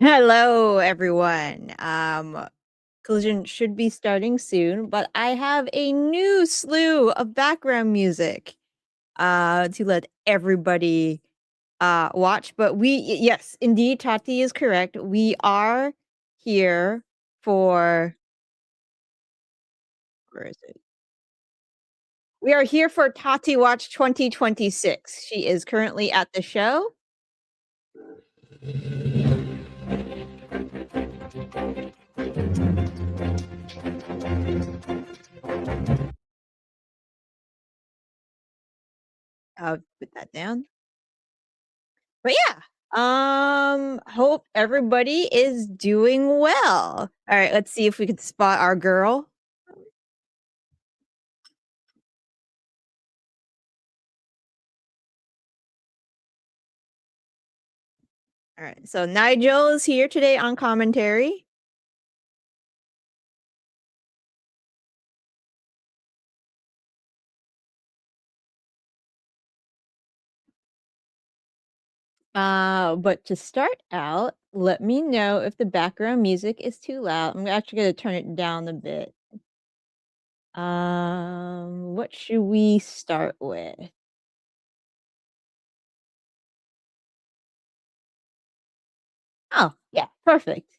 Hello, everyone. Collision should be starting soon, but I have a new slew of background music to let everybody watch. But yes, indeed, Tati is correct. We are here for where is it? We are here for Tati Watch 2026. She is currently at the show. I'll put that down. But yeah, hope everybody is doing well. All right, let's see if we can spot our girl. All right, so Nigel is here today on commentary. But to start out, let me know if the background music is too loud. I'm actually gonna turn it down a bit. What should we start with? Oh, yeah, perfect.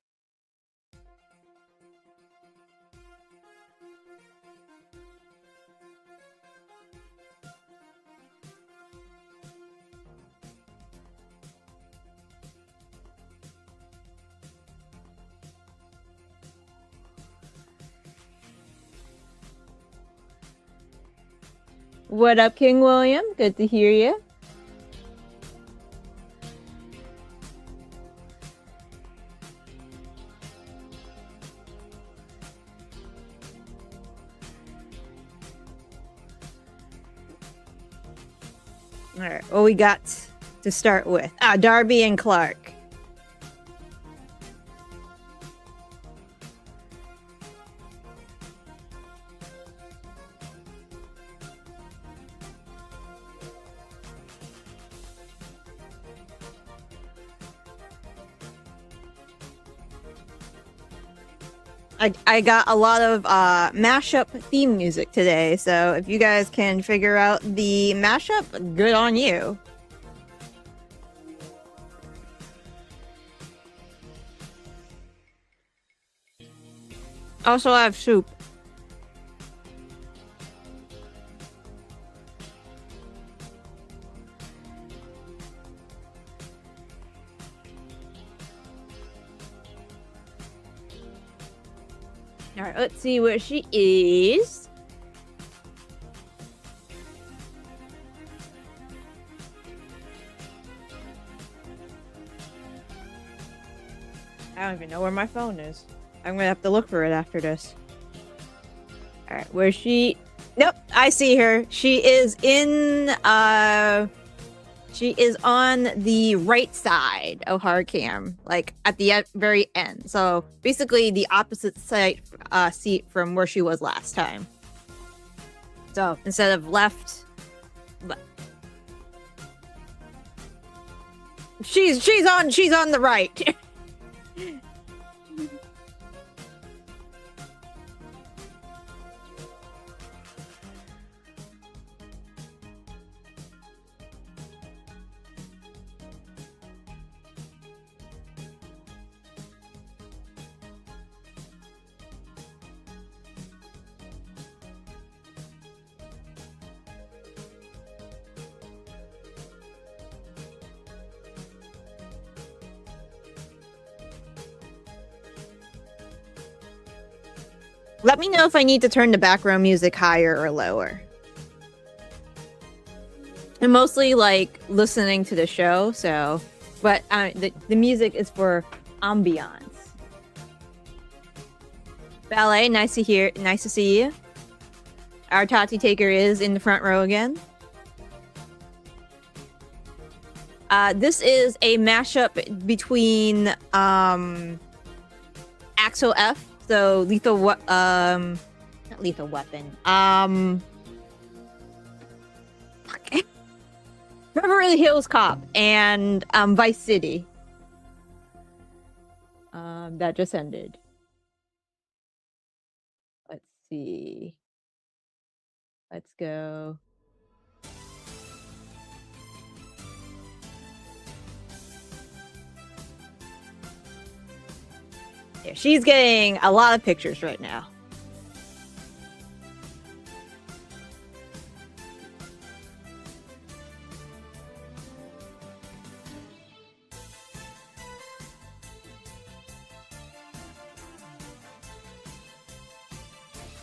What up, King William? Good to hear you. All right, what we got to start with? Darby and Clark. I got a lot of mashup theme music today, so if you guys can figure out the mashup, good on you. Also, I have soup. All right, let's see where she is. I don't even know where my phone is. I'm gonna have to look for it after this. All right, where's she? Nope, I see her. She is in. She is on the right side of Hardcam, like at the very end. So basically, the opposite side seat from where she was last time. So instead of left, she's on the right. Let me know if I need to turn the background music higher or lower. I'm mostly like listening to the show, so but the music is for ambiance. Ballet, nice to see you. Our Tati Taker is in the front row again. This is a mashup between Axel F, so not Lethal Weapon. Beverly Hills Cop and Vice City. that just ended. Let's see. Let's go. Yeah, she's getting a lot of pictures right now.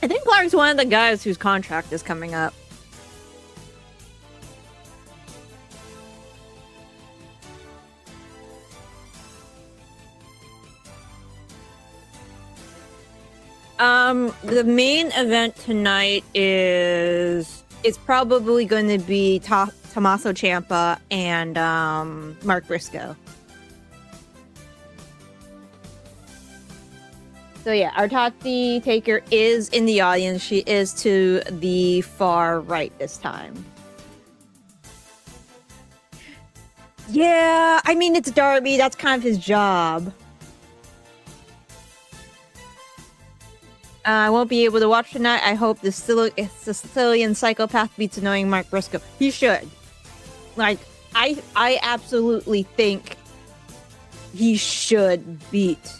I think Clark's one of the guys whose contract is coming up. The main event tonight is it's probably going to be Tommaso Ciampa and Mark Briscoe. So yeah, our Tati Taker is in the audience. She is to the far right this time. Yeah, I mean, it's Darby. That's kind of his job. I won't be able to watch tonight. I hope the Sicilian psychopath beats annoying Mark Briscoe. He should. Like, I absolutely think he should beat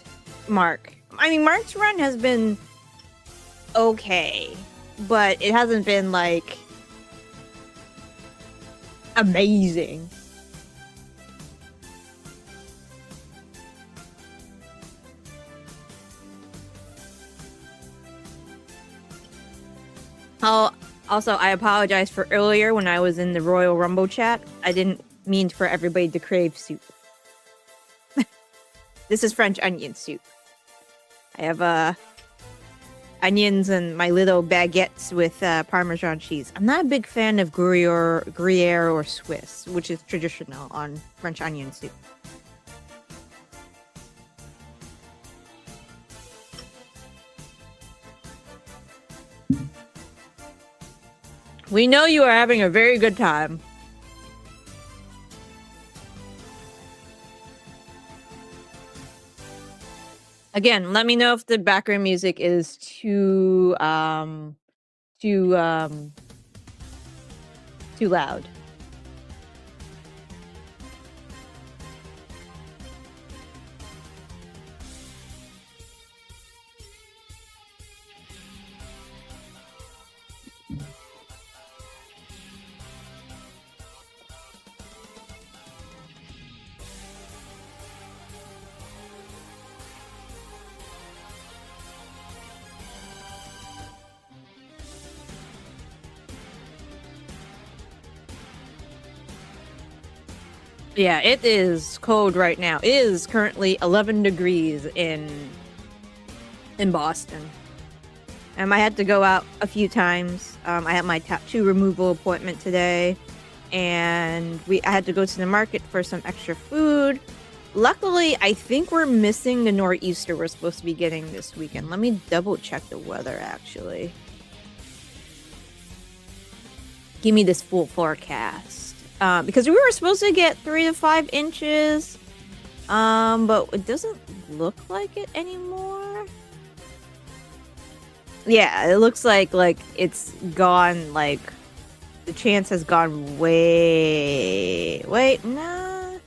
Mark. I mean, Mark's run has been okay, but it hasn't been, like, amazing. Also, I apologize for earlier when I was in the Royal Rumble chat. I didn't mean for everybody to crave soup. This is French onion soup. I have onions and my little baguettes with Parmesan cheese. I'm not a big fan of Gruyere or Swiss, which is traditional on French onion soup. We know you are having a very good time. Again, let me know if the background music is too loud. Yeah, it is cold right now. It is currently 11 degrees in Boston. I had to go out a few times. I had my tattoo removal appointment today, and I had to go to the market for some extra food. Luckily, I think we're missing the nor'easter we're supposed to be getting this weekend. Let me double check the weather, actually. Give me this full forecast. Because we were supposed to get 3 to 5 inches, but it doesn't look like it anymore. Yeah, it looks like it's gone, like, the chance has gone way... Wait, nah.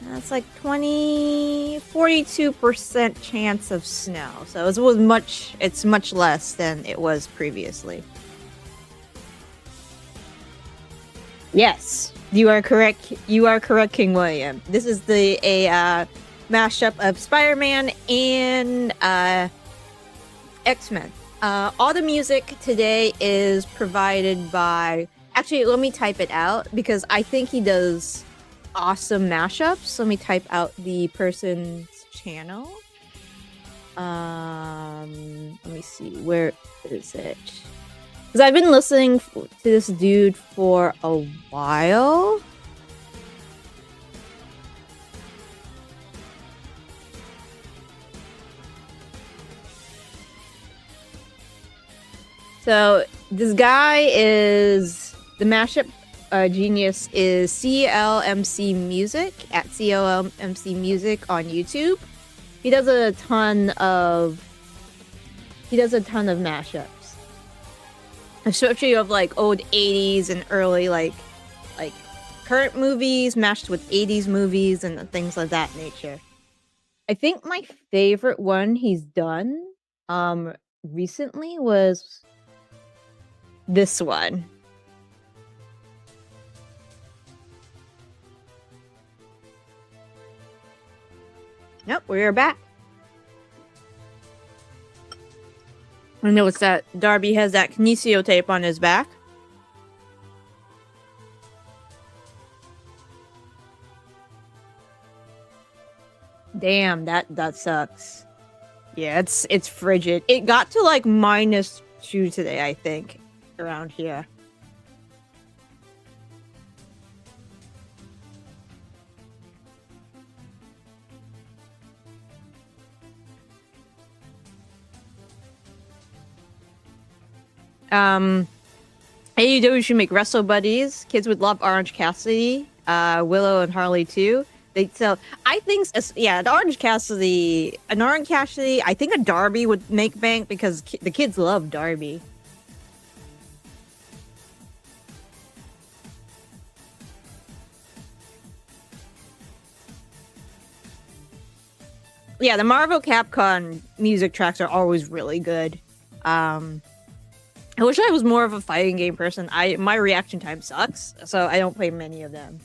That's like 42% chance of snow. So it's much less than it was previously. Yes, you are correct. You are correct, King William. This is a mashup of Spider-Man and X-Men. All the music today is provided by... Actually, let me type it out because I think he does awesome mashups. Let me type out the person's channel. Let me see. Where is it? Because I've been listening to this dude for a while. So this guy is the mashup genius is CLMC Music at CLMC Music on YouTube. he does a ton of mashups, especially of like old 80s and early like current movies mashed with 80s movies and things of that nature. I think my favorite one he's done recently was this one. Nope, we're back. I know it's that Darby has that kinesio tape on his back. Damn, that sucks. Yeah, it's frigid. It got to like -2 today, I think, around here. AEW should make Wrestle Buddies. Kids would love Orange Cassidy, Willow and Harley too. I think, yeah, an Orange Cassidy, I think a Darby would make bank because the kids love Darby. Yeah, the Marvel Capcom music tracks are always really good. I wish I was more of a fighting game person. My reaction time sucks, so I don't play many of them.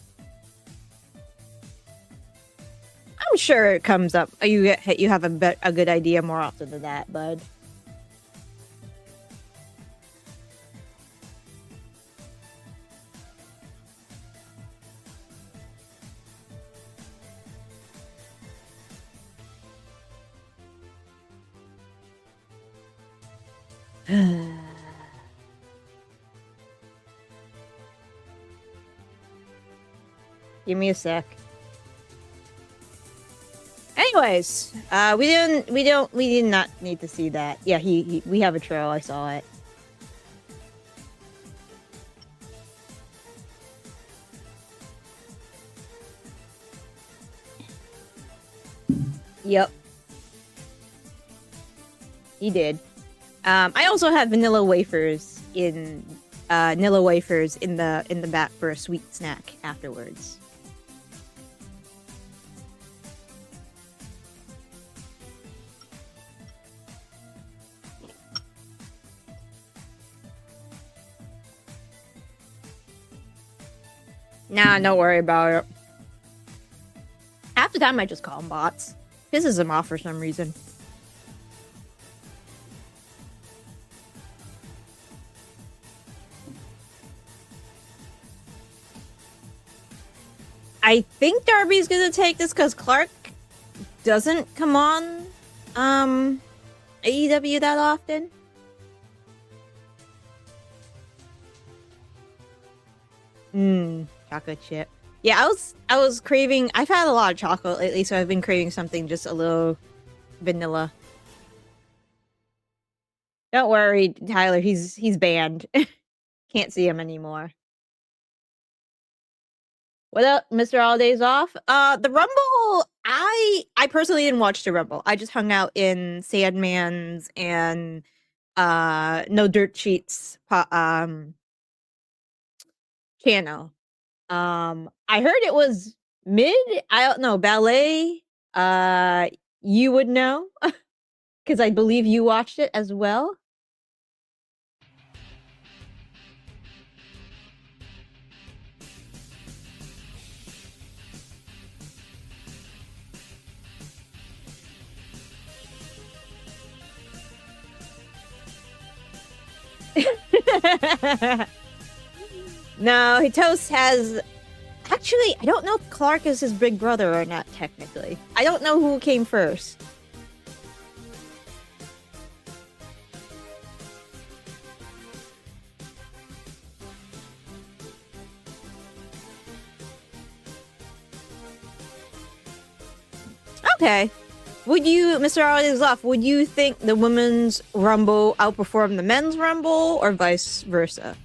I'm sure it comes up. You have a good idea more often than that, bud. Give me a sec. Anyways, we did not need to see that. Yeah, we have a trail. I saw it. Yep. He did. I also had vanilla wafers in the back for a sweet snack afterwards. Nah, don't worry about it. Half the time I just call them bots. Pisses them off for some reason. I think Darby's gonna take this because Clark doesn't come on AEW that often. Chocolate chip. Yeah, I was craving. I've had a lot of chocolate lately, so I've been craving something just a little vanilla. Don't worry, Tyler. He's banned. Can't see him anymore. What up, Mr. Holiday's off? The Rumble. I personally didn't watch the Rumble. I just hung out in Sandman's and No Dirt Sheets channel. I heard it was mid. I don't know, ballet. You would know because I believe you watched it as well. No, Hitos has. Actually, I don't know if Clark is his big brother or not, technically. I don't know who came first. Okay. Would you, Mr. Arlizoff, would you think the women's Rumble outperformed the men's Rumble or vice versa?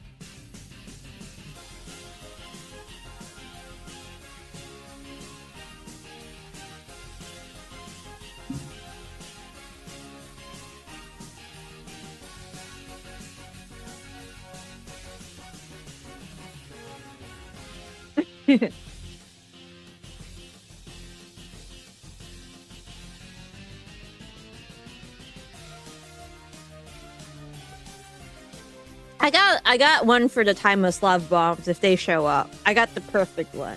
I got one for the timeless love bombs if they show up. I got the perfect one.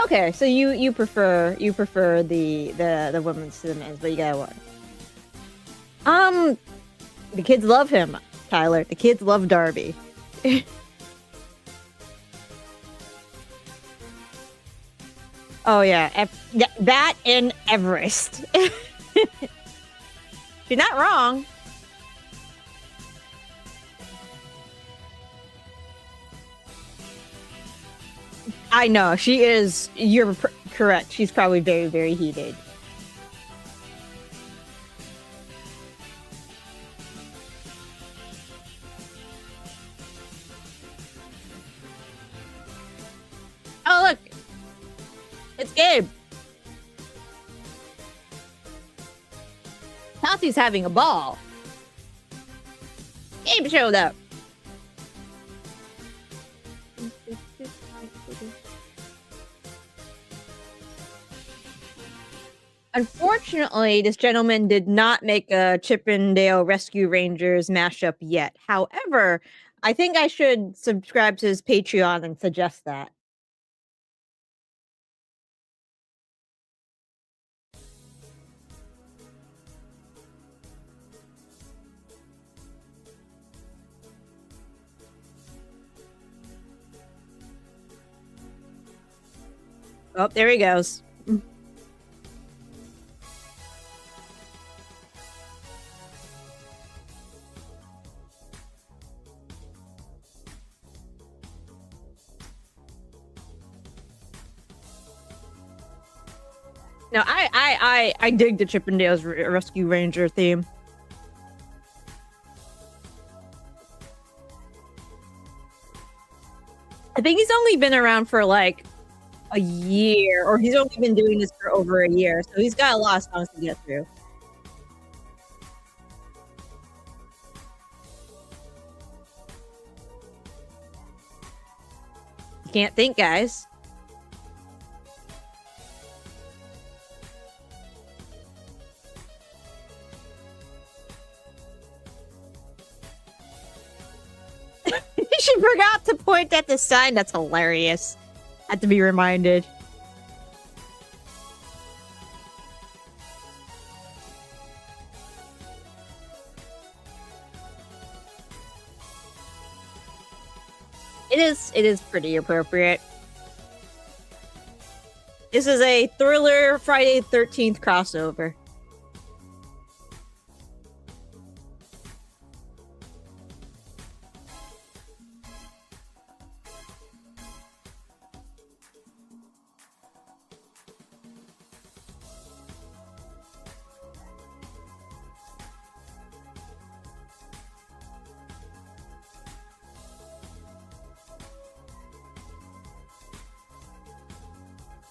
Okay, so you prefer the women's to the men's, but you got one. The kids love him, Tyler. The kids love Darby. Oh yeah, that and Everest. You're not wrong. I know she is. You're correct. She's probably very, very heated. Oh look, it's Gabe. Tati's having a ball. Gabe showed up. Unfortunately, this gentleman did not make a Chippendale Rescue Rangers mashup yet. However, I think I should subscribe to his Patreon and suggest that. Oh, there he goes. No, I dig the Chippendales Rescue Ranger theme. I think he's only been around for like a year, or he's only been doing this for over a year, so he's got a lot of songs to get through. You can't think, guys. She forgot to point at the sign. That's hilarious. Had to be reminded. It is pretty appropriate. This is a Thriller Friday 13th crossover.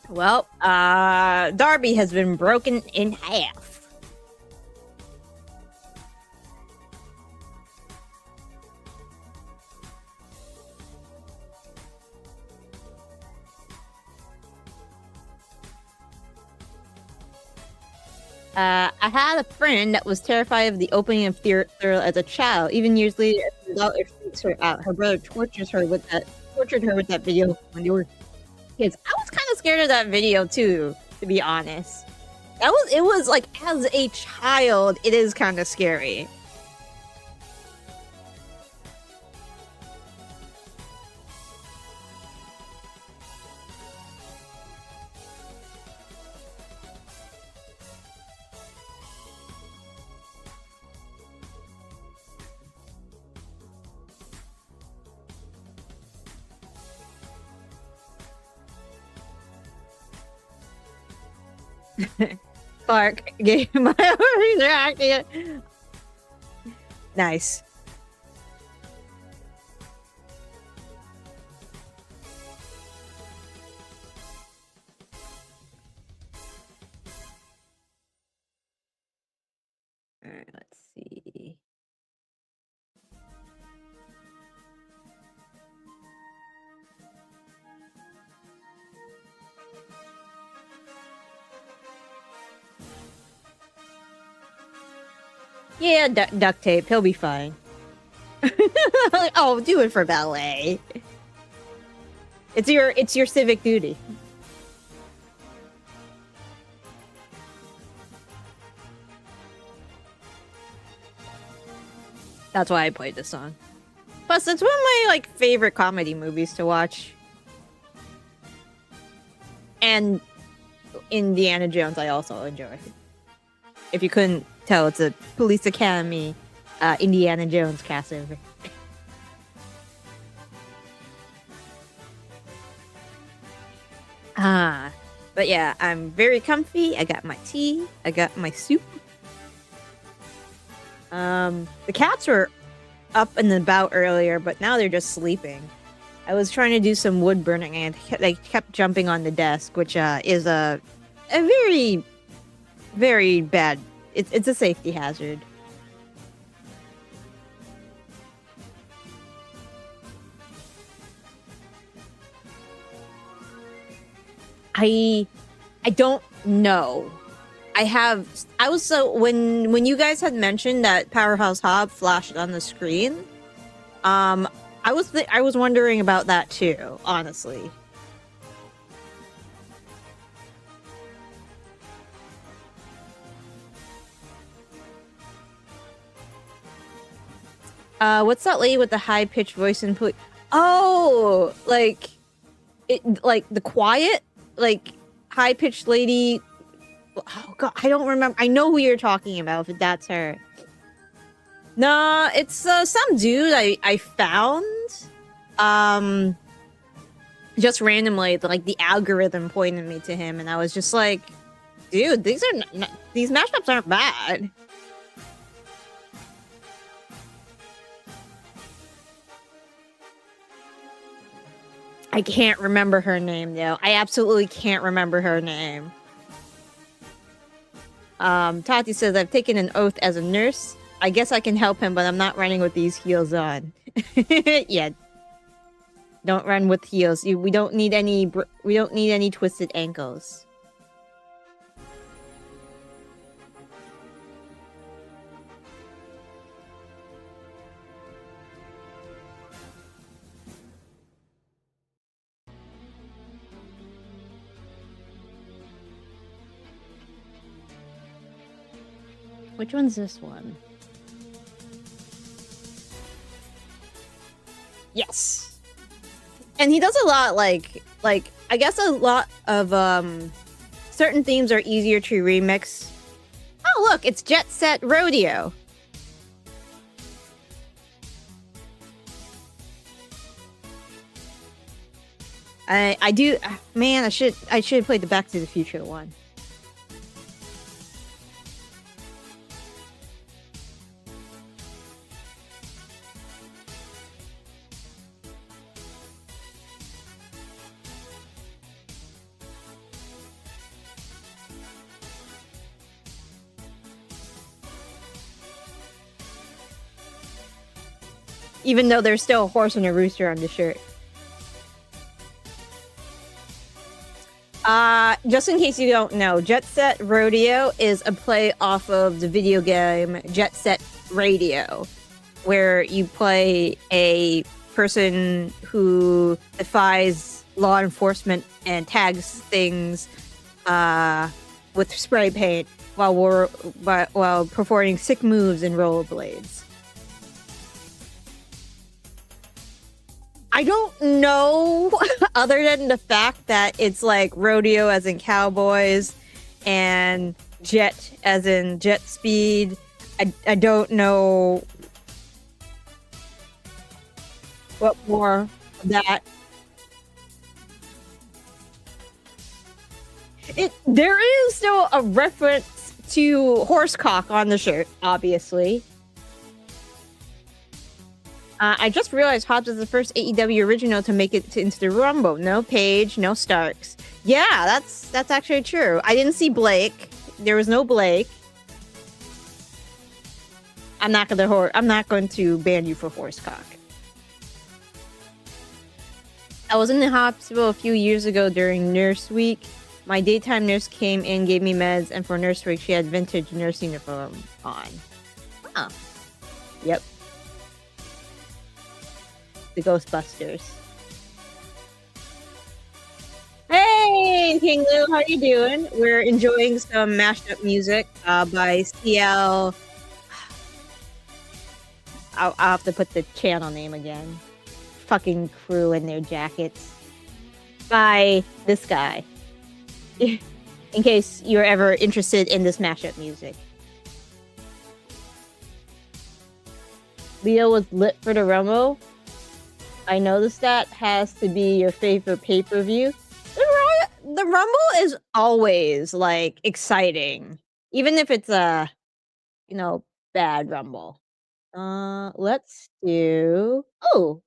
Well, Darby has been broken in half. I had a friend that was terrified of the opening of Thriller as a child. Even years later, it freaks her out. Her brother tortured her with that video when they were kids. I was kind of scared of that video too, to be honest. It was like, as a child, it is kind of scary. Clark gave my reacting. Nice. All right, let's see. Yeah, duct tape. He'll be fine. Oh, do it for ballet. It's your civic duty. That's why I played this song. Plus, it's one of my favorite comedy movies to watch. And Indiana Jones, I also enjoy. If you couldn't tell, it's a Police Academy, Indiana Jones crossover. But yeah, I'm very comfy. I got my tea. I got my soup. The cats were up and about earlier, but now they're just sleeping. I was trying to do some wood burning, and they kept jumping on the desk, which is a very, very bad. It's a safety hazard. I don't know. I was so when you guys had mentioned that Powerhouse Hobb flashed on the screen, I was wondering about that too, honestly. What's that lady with the high-pitched voice and oh, like the quiet, high-pitched lady. Oh god, I don't remember. I know who you're talking about, if that's her. Nah, it's some dude I found just randomly. The algorithm pointed me to him, and I was just like, dude, these mashups aren't bad. I can't remember her name though. I absolutely can't remember her name. Tati says, I've taken an oath as a nurse. I guess I can help him, but I'm not running with these heels on. Yeah. Don't run with heels. We don't need any twisted ankles. Which one's this one? Yes. And he does a lot I guess a lot of certain themes are easier to remix. Oh look, it's Jet Set Rodeo. I do, man, I should have played the Back to the Future one. Even though there's still a horse and a rooster on the shirt. Just in case you don't know, Jet Set Rodeo is a play off of the video game Jet Set Radio, where you play a person who defies law enforcement and tags things with spray paint while performing sick moves and rollerblades. I don't know, other than the fact that it's like rodeo as in cowboys and jet as in jet speed. I don't know what more of that. There is still a reference to horsecock on the shirt, obviously. I just realized Hobbs is the first AEW original to make it into the Rumble. No Paige, no Starks. Yeah, that's actually true. I didn't see Blake. There was no Blake. I'm not going to ban you for horsecock. I was in the hospital a few years ago during Nurse Week. My daytime nurse came in, gave me meds, and for Nurse Week, she had vintage nursing uniform on. Oh. Yep. The Ghostbusters. Hey, King Lou, how you doing? We're enjoying some mashed up music by CL. I'll have to put the channel name again. Fucking crew in their jackets. By this guy. In case you're ever interested in this mashup music. Leo was lit for the Rumble. I noticed that has to be your favorite pay-per-view. The Rumble is always, like, exciting. Even if it's a, bad Rumble. Let's do... Oh!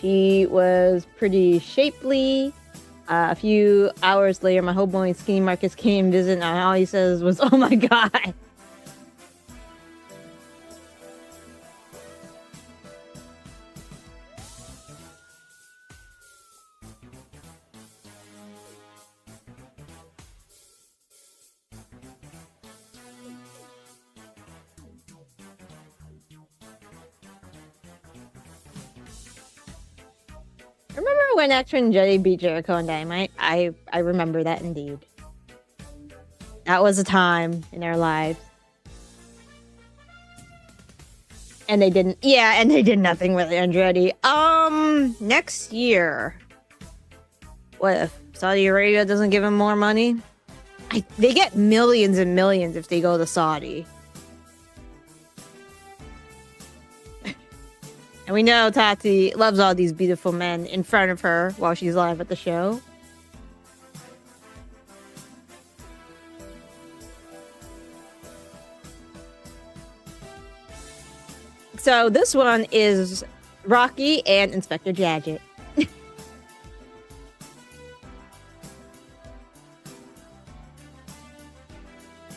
She was pretty shapely. A few hours later, my homeboy Skinny Marcus came visit, and all he says was, "Oh my god!" Remember when Action Jetty beat Jericho and Dynamite? I remember that indeed. That was a time in our lives. And they didn't... Yeah, and they did nothing with Andretti. Next year... What if Saudi Arabia doesn't give them more money? They get millions and millions if they go to Saudi. And we know Tati loves all these beautiful men in front of her while she's live at the show. So this one is Rocky and Inspector Gadget.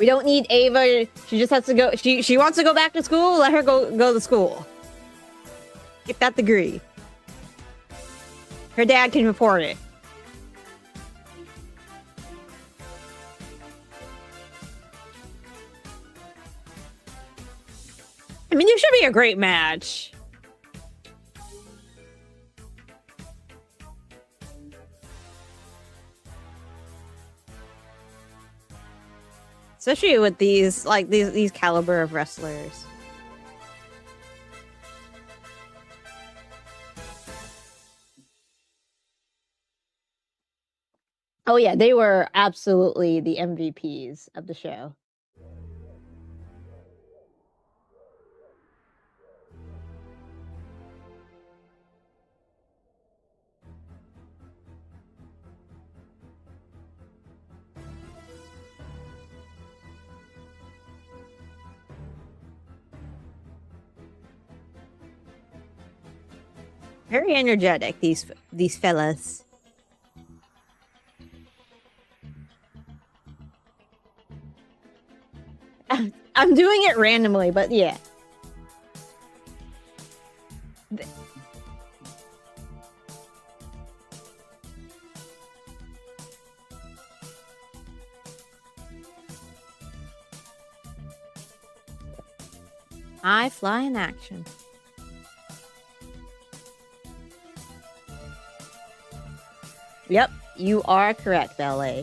We don't need Ava. She just has to go. She wants to go back to school. Let her go to school. Get that degree. Her dad can report it. I mean, it should be a great match. Especially with these caliber of wrestlers. Oh yeah, they were absolutely the MVPs of the show. Very energetic, these fellas. I'm doing it randomly, but yeah. I fly in action. Yep, you are correct, LA.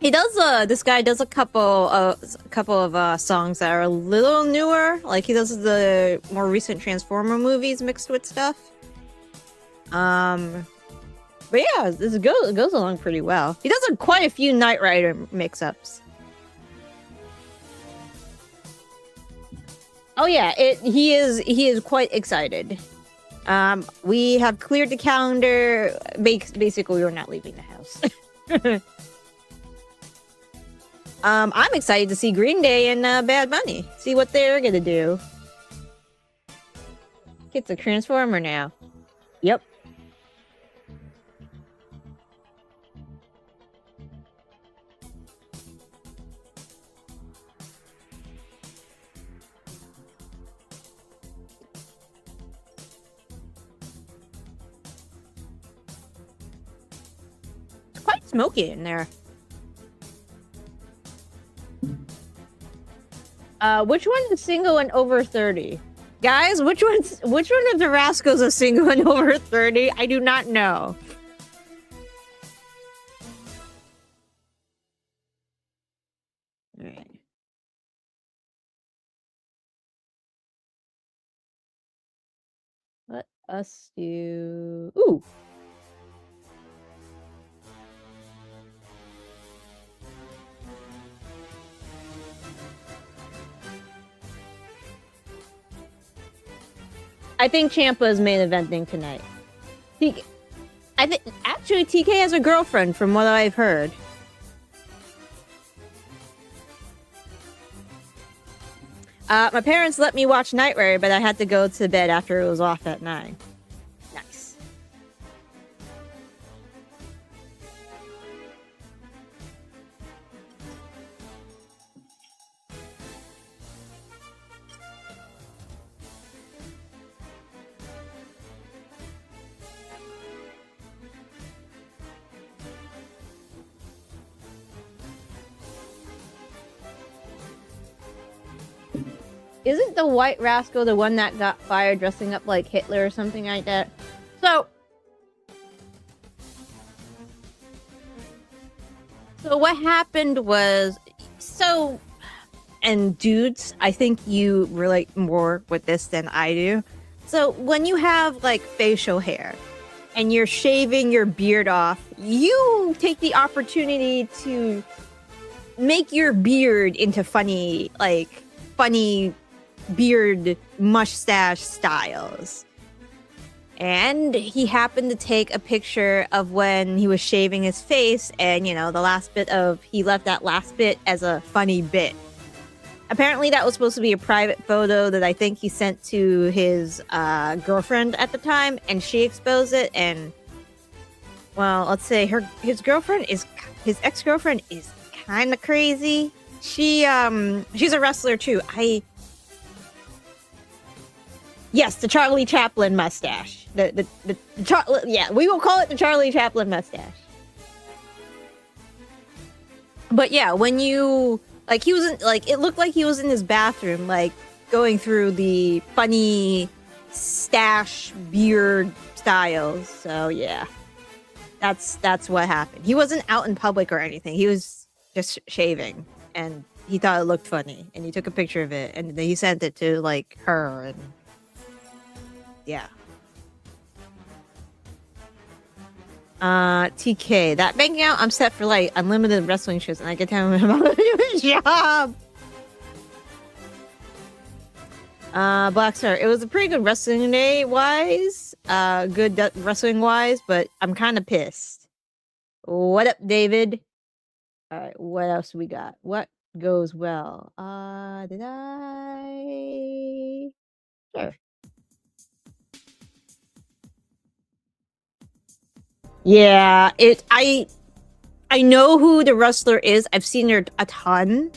He does. This guy does a couple of songs that are a little newer. Like he does the more recent Transformer movies mixed with stuff. But yeah, it goes along pretty well. He does quite a few Knight Rider mix-ups. Oh yeah, he is quite excited. We have cleared the calendar. Basically, we're not leaving the house. I'm excited to see Green Day and Bad Bunny. See what they're gonna do. Kid's a transformer now. Yep. It's quite smoky in there. Which one is single and over 30? Guys, which one of the Rascals is single and over 30? I do not know. Alright. Let us do... Ooh! I think Ciampa's main eventing tonight. I think actually TK has a girlfriend, from what I've heard. My parents let me watch Night Raider, but I had to go to bed after it was off at 9. Nice. Isn't the White Rascal the one that got fired dressing up like Hitler or something like that? So what happened was... And dudes, I think you relate more with this than I do. So when you have, like, facial hair, and you're shaving your beard off, you take the opportunity to make your beard into funny beard mustache styles. And he happened to take a picture of when he was shaving his face, and, you know, he left that last bit as a funny bit. Apparently that was supposed to be a private photo that I think he sent to his girlfriend at the time, and she exposed it. And, well, let's say his ex-girlfriend is kind of crazy. She's a wrestler too. Yes, the Charlie Chaplin mustache. Yeah, we will call it the Charlie Chaplin mustache. But yeah, when you... Like, he was it looked like he was in his bathroom, like, going through the funny stash beard styles. So, yeah. That's what happened. He wasn't out in public or anything. He was just shaving, and he thought it looked funny, and he took a picture of it, and then he sent it to, like, her, and... Yeah. TK, that bank account, I'm set for, like, unlimited wrestling shows, and I can tell him about a new job. Black Star, it was a pretty good wrestling day wise, wrestling wise, but I'm kind of pissed. What up, David? All right, what else we got? What goes well? Did I? Sure. Yeah, I know who the wrestler is. I've seen her a ton.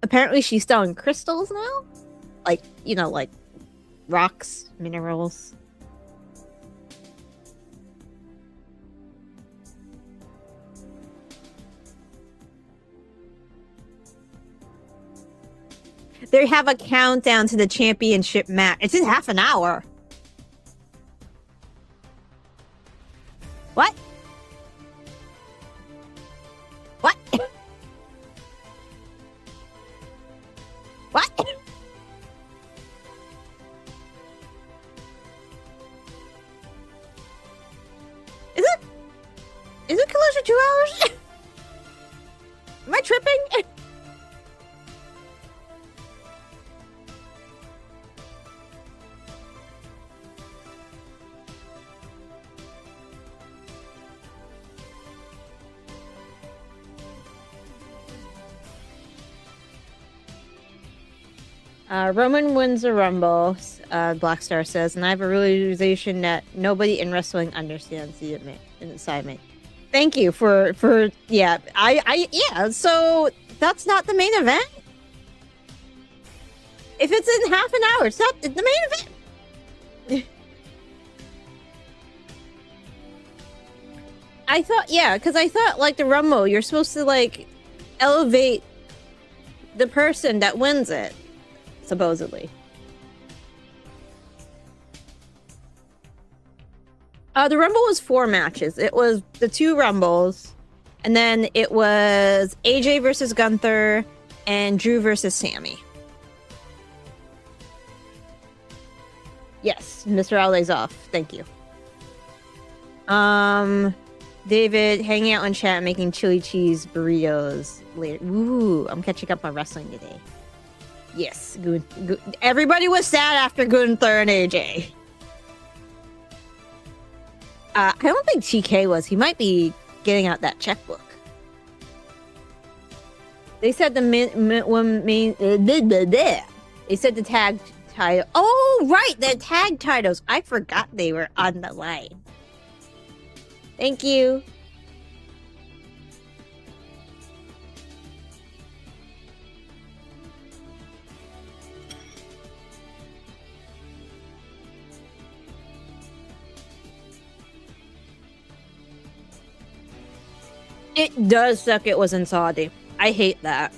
Apparently she's selling crystals now. Like, you know, like rocks, minerals. They have a countdown to the championship match. It's in half an hour. What? What? What? Is it Collision 2 hours? Am I tripping? Roman wins the Rumble, Black Star says, and I have a realization that nobody in wrestling understands the inside me. Thank you for yeah, yeah, so that's not the main event? If it's in half an hour, it's not the main event. I thought, yeah, because I thought, like, the Rumble, you're supposed to, like, elevate the person that wins it, supposedly. The Rumble was 4 matches. It was the 2 Rumbles, and then it was AJ versus Gunther, and Drew versus Sammy. Yes, Mr. Alley's off. Thank you. David, hanging out in chat, making chili cheese burritos later. Ooh, I'm catching up on wrestling today. Yes, good. Everybody was sad after Gunther and AJ. I don't think TK was. He might be getting out that checkbook. They said the they said the tag title. Oh, right, the tag titles. I forgot they were on the line. Thank you. It does suck it was in Saudi. I hate that.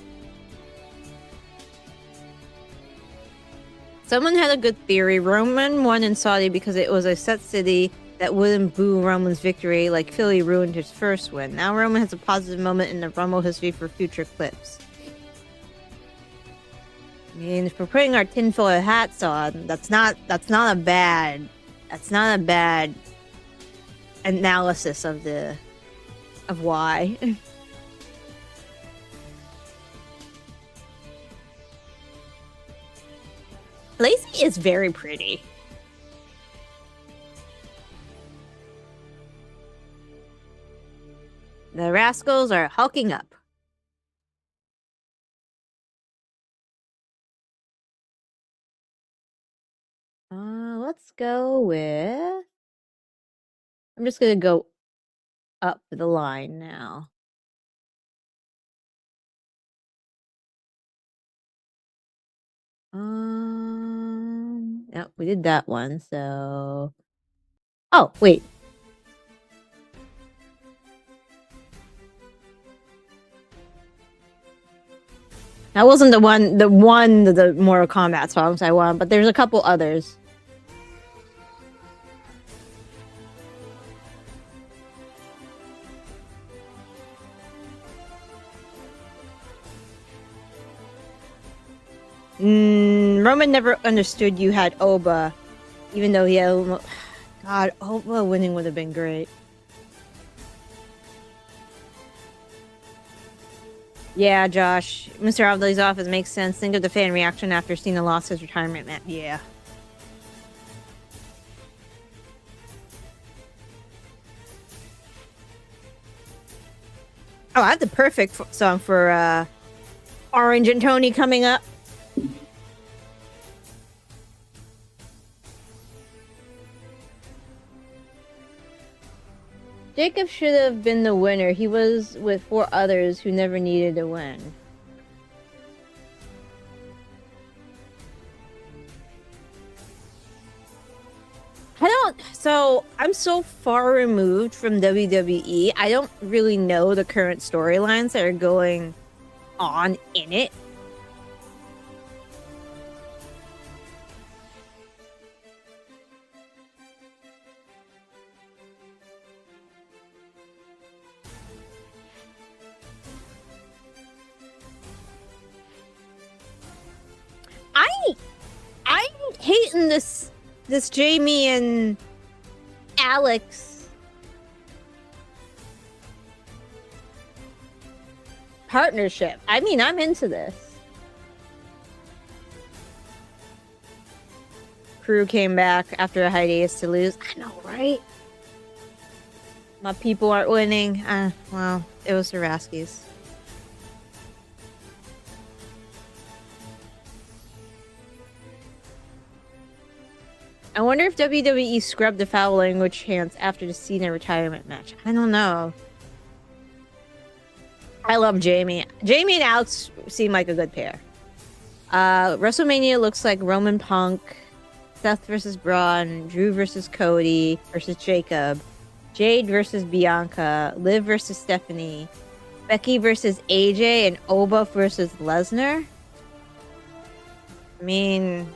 Someone had a good theory. Roman won in Saudi because it was a set city that wouldn't boo Roman's victory like Philly ruined his first win. Now Roman has a positive moment in the Rumble history for future clips. I mean, if we're putting our tinfoil hats on, that's not a bad analysis of why. Lacey is very pretty. The Rascals are hulking up. Let's go with... I'm just gonna go up the line now. Yep, we did that one, so... Oh, wait. That wasn't the Mortal Kombat songs I want, but there's a couple others. Roman never understood you had Oba, even though he had... God, Oba winning would have been great. Yeah, Josh. Mr. Avdali's office makes sense. Think of the fan reaction after Cena lost his retirement match. Yeah. Oh, I have the perfect song for Orange and Tony coming up. Jacob should have been the winner. He was with 4 others who never needed to win. So I'm so far removed from WWE, I don't really know the current storylines that are going on in it. I'm hating this Jamie and Alex partnership. I mean, I'm into this. Crew came back after a hiatus to lose. I know, right? My people aren't winning. Well, it was the Raskies. I wonder if WWE scrubbed the foul language chants after the Cena retirement match. I don't know. I love Jamie. Jamie and Alex seem like a good pair. WrestleMania looks like Roman Punk, Seth versus Braun, Drew versus Cody versus Jacob, Jade versus Bianca, Liv versus Stephanie, Becky versus AJ, and Oba versus Lesnar. I mean,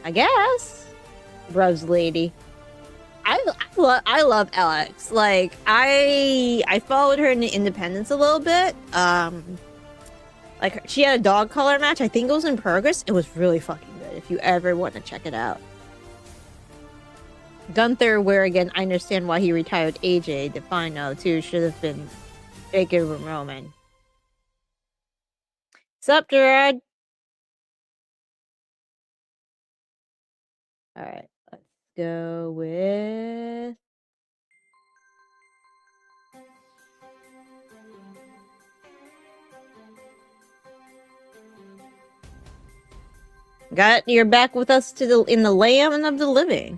I guess. Bros lady. I love Alex. Like I followed her in the Independence a little bit. Like she had a dog collar match. I think it was in progress. It was really fucking good. If you ever want to check it out. Gunther, where again I understand why he retired AJ. Defino too should have been Jacob and Roman. Sup, Gerard? All right, let's go with. You're back with us in the land of the living.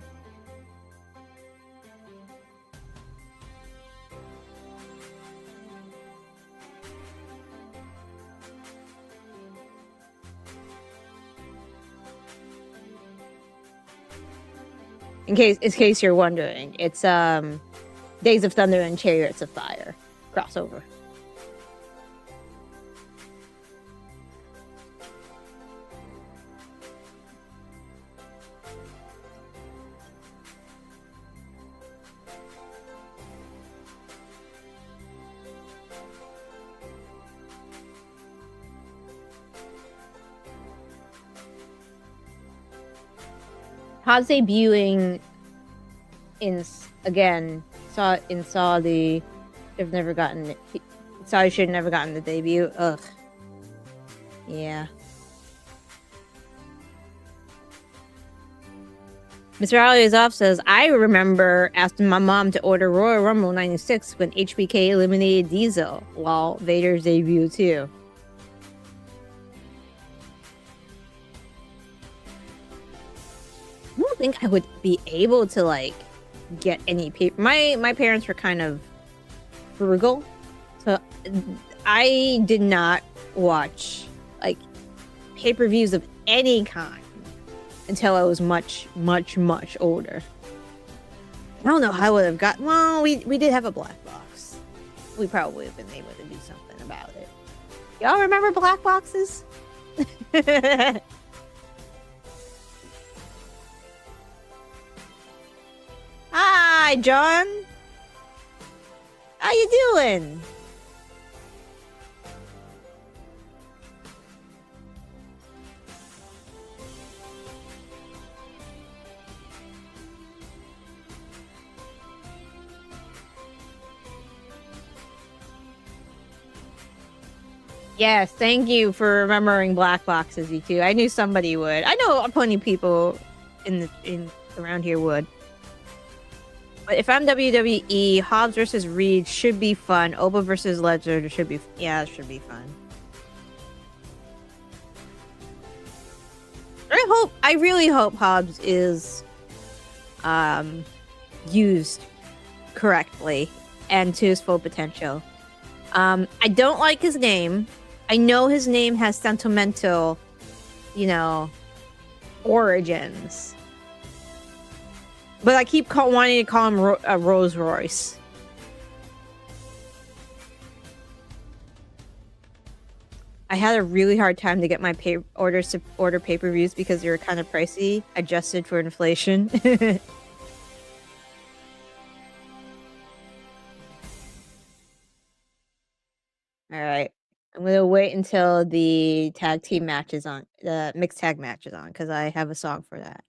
In case you're wondering, it's Days of Thunder and Chariots of Fire crossover. Hobbs debuting in Saudi. They've never gotten it. Saudi should have never gotten the debut. Ugh. Yeah. Mr. Aliazov says, I remember asking my mom to order Royal Rumble 96 when HBK eliminated Diesel while Vader's debut too. I don't think I would be able to like get any paper. My parents were kind of frugal, so I did not watch like pay-per-views of any kind until I was much older. I don't know how I would have got. Well, we did have a black box. We probably would have been able to do something about it. Y'all remember black boxes? Hi, John. How you doing? Yes, thank you for remembering black boxes, you two. I knew somebody would. I know plenty of people in around here would. But if I'm WWE, Hobbs versus Reed should be fun. Oba versus Lesnar should be, yeah, it should be fun. I really hope Hobbs is used correctly and to his full potential. I don't like his name. I know his name has sentimental, origins. But I keep wanting to call him Rolls Royce. I had a really hard time to get my orders to order pay-per-views because they were kind of pricey, adjusted for inflation. All right. I'm going to wait until the tag team match is on, the mixed tag match is on, because I have a song for that.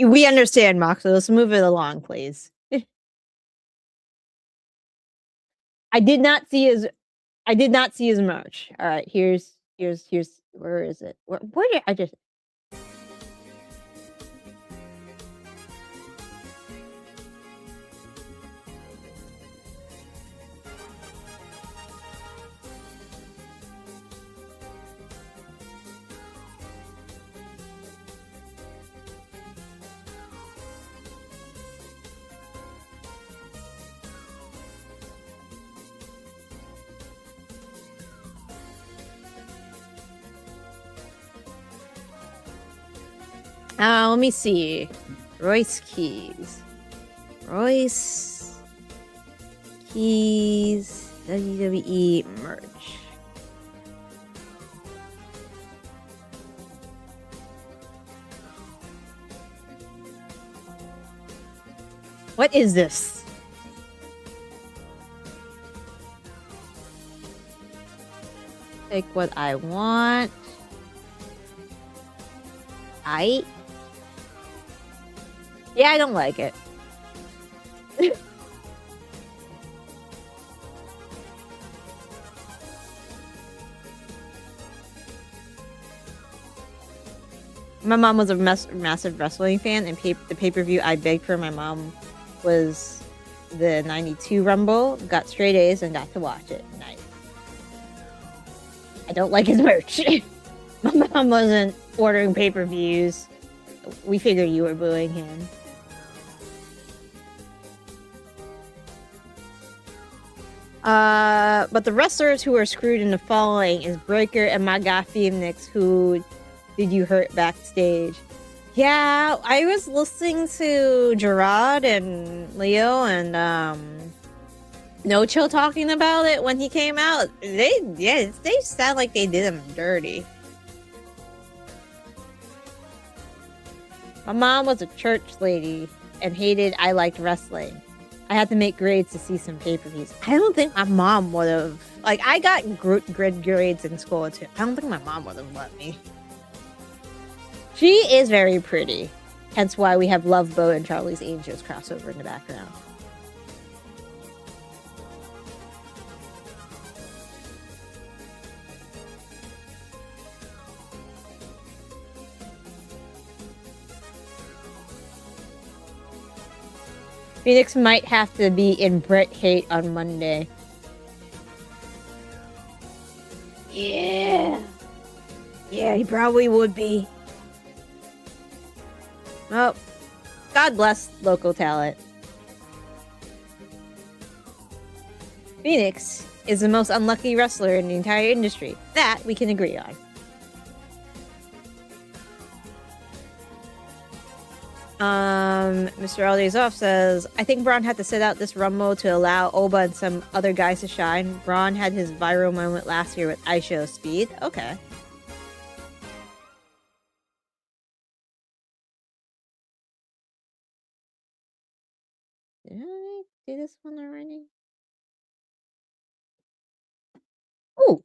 We understand, Moxley. Let's move it along, please. I did not see his merch. All right, here's where is it? Where did I just? Let me see. Royce Keys. Royce Keys WWE merch. What is this? Take what I want. Yeah, I don't like it. My mom was a massive wrestling fan, and the pay-per-view I begged for my mom was the 92 Rumble. Got straight A's and got to watch it. Nice. I don't like his merch. My mom wasn't ordering pay-per-views. We figured you were booing him. But the wrestlers who are screwed into following is Breaker and my guy Phoenix, who did you hurt backstage. Yeah, I was listening to Gerard and Leo and No Chill talking about it when he came out. They sound like they did him dirty. My mom was a church lady and hated I liked wrestling. I had to make grades to see some pay-per-views. I don't think my mom would have... Like, I got grid grades in school, too. I don't think my mom would have let me. She is very pretty. Hence why we have Love Boat and Charlie's Angels crossover in the background. Phoenix might have to be in Bret Hate on Monday. Yeah. Yeah, he probably would be. Oh, God bless local talent. Phoenix is the most unlucky wrestler in the entire industry. That we can agree on. Mr. Aldezoff says, I think Braun had to sit out this Rumble to allow Oba and some other guys to shine. Braun had his viral moment last year with iShow Speed. Okay. Did I do this one already? Ooh.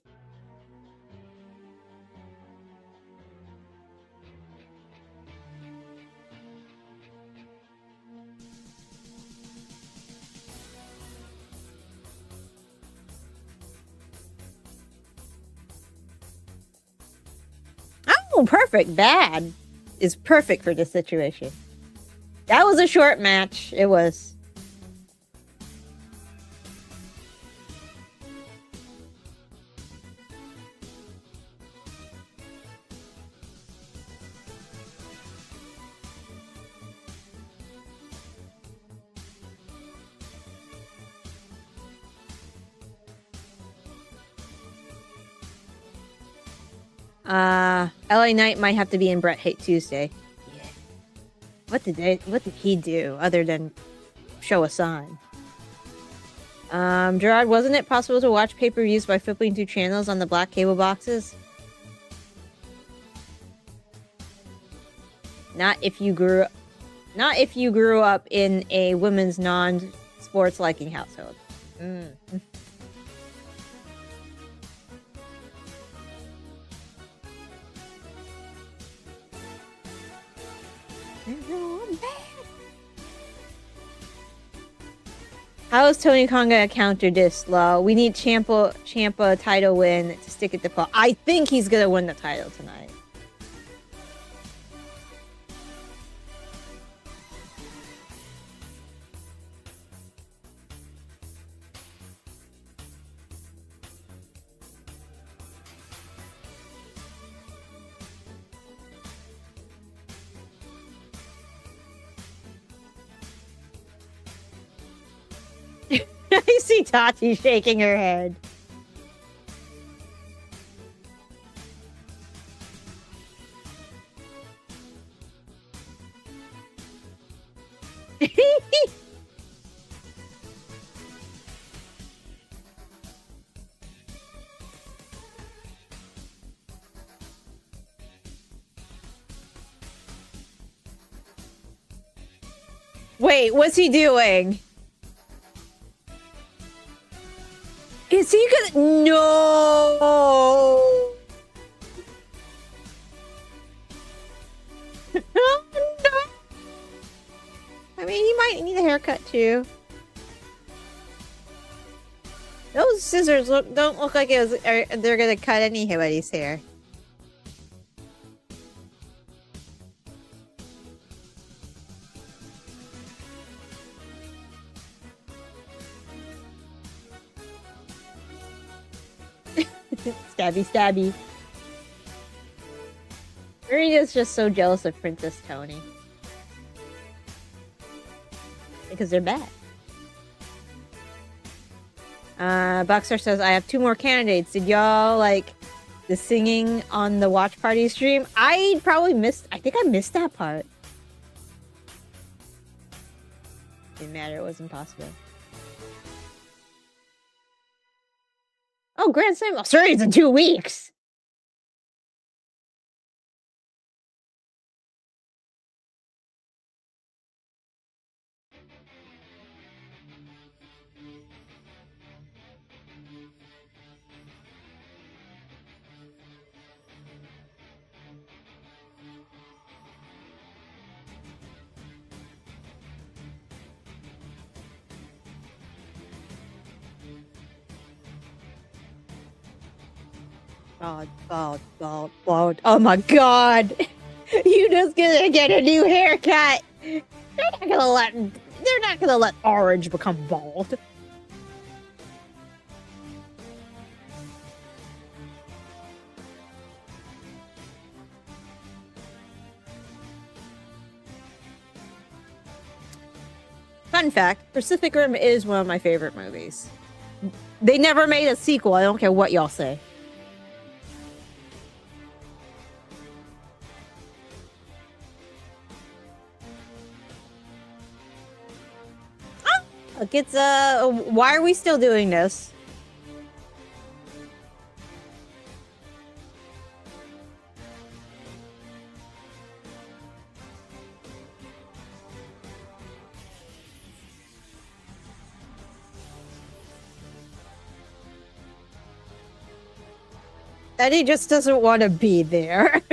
Oh, perfect. Bad is perfect for this situation. That was a short match. It was. LA Knight might have to be in Bret Hate Tuesday. Yeah. What did he do other than show a sign? Gerard, wasn't it possible to watch pay-per-views by flipping through channels on the black cable boxes? Not if you grew up in a women's non-sports liking household. Mm. How is Tony Khan gonna counter this, Law? We need Ciampa title win to stick it to Paul. I think he's gonna win the title tonight. I see Tati shaking her head. Wait, what's he doing? Is he gonna? No. No. I mean, he might need a haircut too. Those scissors don't look like they're gonna cut anybody's hair. Stabby, stabby. Marina's just so jealous of Princess Tony. Because they're bad. Boxer says, I have 2 more candidates. Did y'all like the singing on the watch party stream? I probably missed, I think I missed that part. Didn't matter, it was impossible. Oh, Grand Slam Australia's in 2 weeks. God. Oh my God. You just gonna get a new haircut. They're not gonna let Orange become bald. Fun fact, Pacific Rim is one of my favorite movies. They never made a sequel. I don't care what y'all say. Look, it's why are we still doing this? Eddie just doesn't want to be there.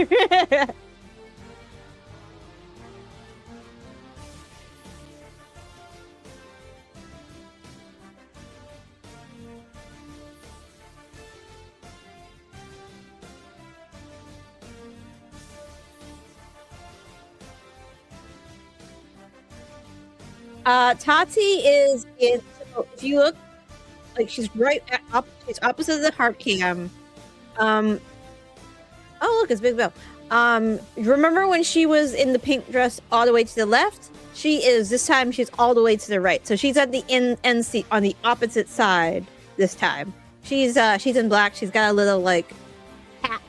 Tati is in. So if you look, like she's she's opposite the heart cam. Oh look, it's Big Bill. Remember when she was in the pink dress all the way to the left? She is this time. She's all the way to the right. So she's at the end seat on the opposite side this time. She's in black. She's got a little like hat.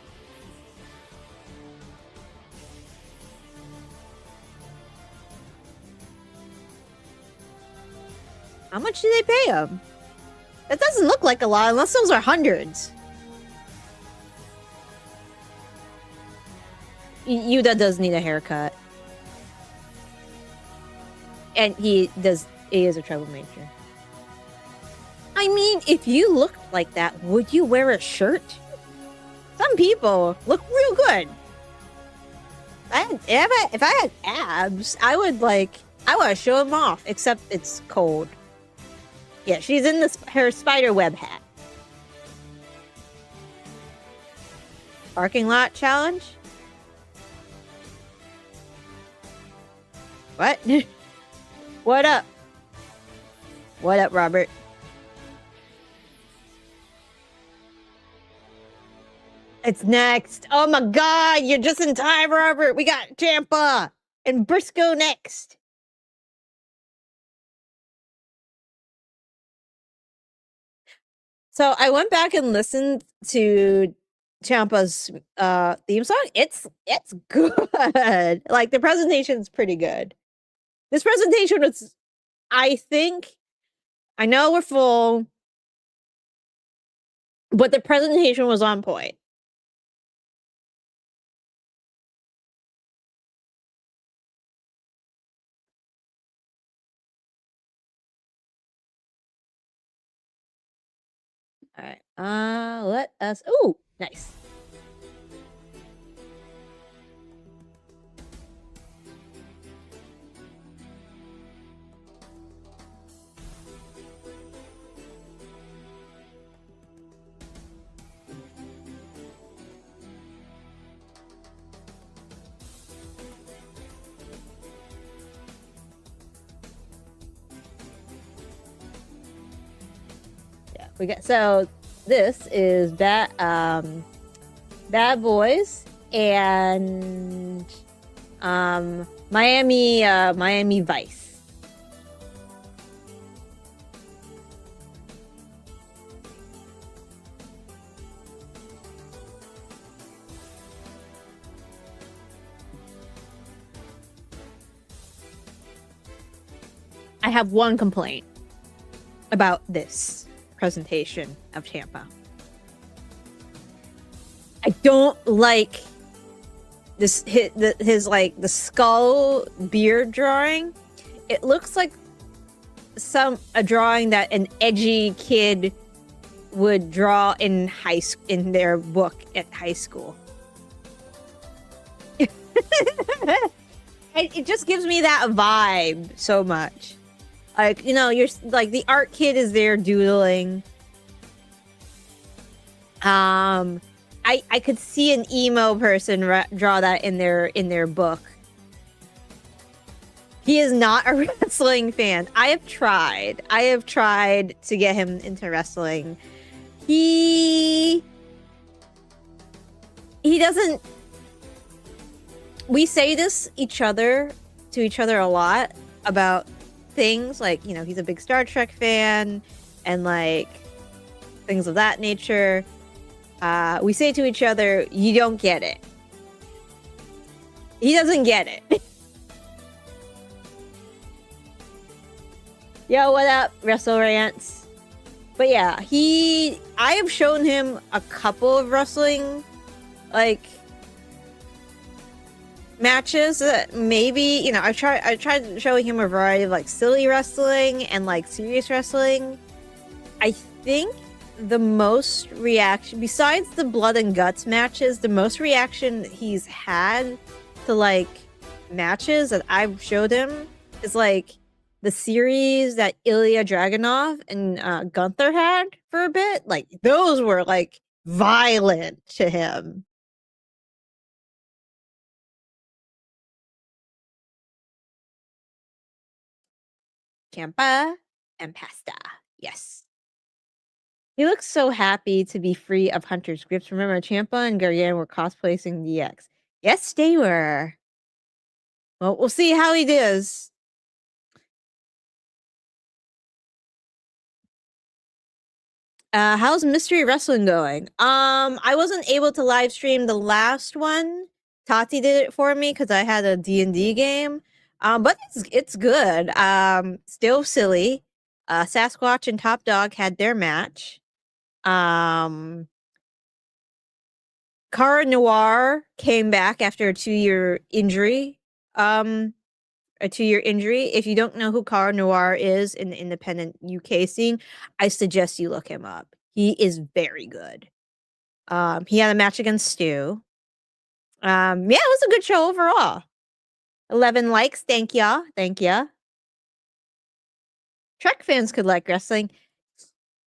How much do they pay him? That doesn't look like a lot unless those are hundreds. Yuda does need a haircut. And he is a troublemaker. I mean, if you looked like that, would you wear a shirt? Some people look real good. If I had abs, I would want to show them off, except it's cold. Yeah, she's in her spider web hat. Parking lot challenge? What? What up? What up, Robert? It's next. Oh my God, you're just in time, Robert. We got Champa and Briscoe next. So I went back and listened to Champa's theme song. It's good. Like the presentation's pretty good. This presentation was, I know we're full, but the presentation was on point. All right. Let us. Oh, nice. Yeah, we got so this is Bad Boys and Miami Vice. I have one complaint about this presentation of Tampa. I don't like this his like the skull beard drawing. It looks like a drawing that an edgy kid would draw in their book at high school. It just gives me that vibe so much. Like, you know, you're like the art kid is there doodling. I could see an emo person draw that in their book. He is not a wrestling fan. I have tried to get him into wrestling. He doesn't. We say this to each other a lot about things like, you know, he's a big Star Trek fan and like things of that nature. We say to each other, you don't get it. He doesn't get it. Yo, what up, Wrestle Rants? But yeah, I have shown him a couple of wrestling, like, matches that maybe, you know, I tried showing him a variety of like silly wrestling and like serious wrestling. I think the most reaction, besides the blood and guts matches, the most reaction he's had to like matches that I've showed him is like the series that Ilya Dragunov and Gunther had for a bit. Like those were like violent to him. Champa and pasta. Yes. He looks so happy to be free of Hunter's grips. Remember, Champa and Gargano were cosplaying DX. Yes, they were. Well, we'll see how he does. How's Mystery Wrestling going? I wasn't able to live stream the last one. Tati did it for me because I had a D&D game. But it's good. Still silly. Sasquatch and Top Dog had their match. Cara Noir came back after a 2-year injury. If you don't know who Cara Noir is in the independent UK scene, I suggest you look him up. He is very good. He had a match against Stu. Yeah, it was a good show overall. 11 likes. Thank ya. Trek fans could like wrestling.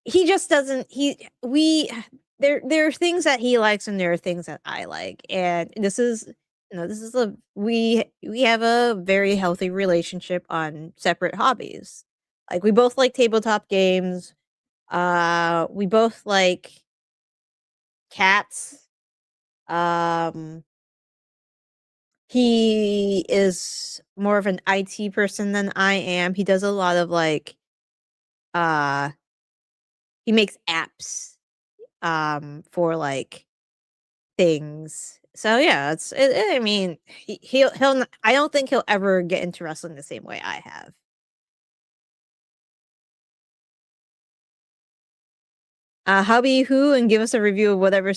He just doesn't. There are things that he likes and there are things that I like, and this is we have a very healthy relationship on separate hobbies. Like we both like tabletop games. We both like cats. He is more of an IT person than I am. He does a lot of like he makes apps for like things. So yeah, I mean, he'll I don't think he'll ever get into wrestling the same way I have. Hubby who and give us a review of whatever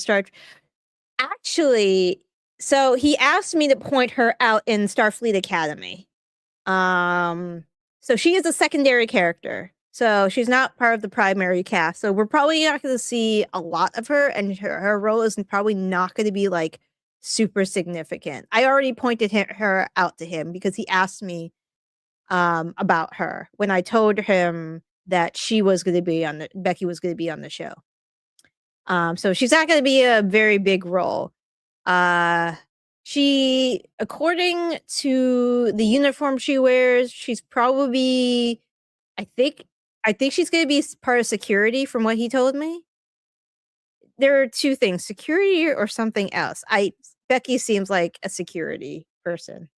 Actually, so he asked me to point her out in Starfleet Academy. So she is a secondary character. So she's not part of the primary cast. So we're probably not going to see a lot of her, and her role is probably not going to be like super significant. I already pointed her out to him because he asked me about her when I told him that she was going to be on the Becky was going to be on the show. So she's not going to be a very big role. She, according to the uniform she wears, she's probably, I think, she's going to be part of security from what he told me. There are two things, security or something else. Becky seems like a security person.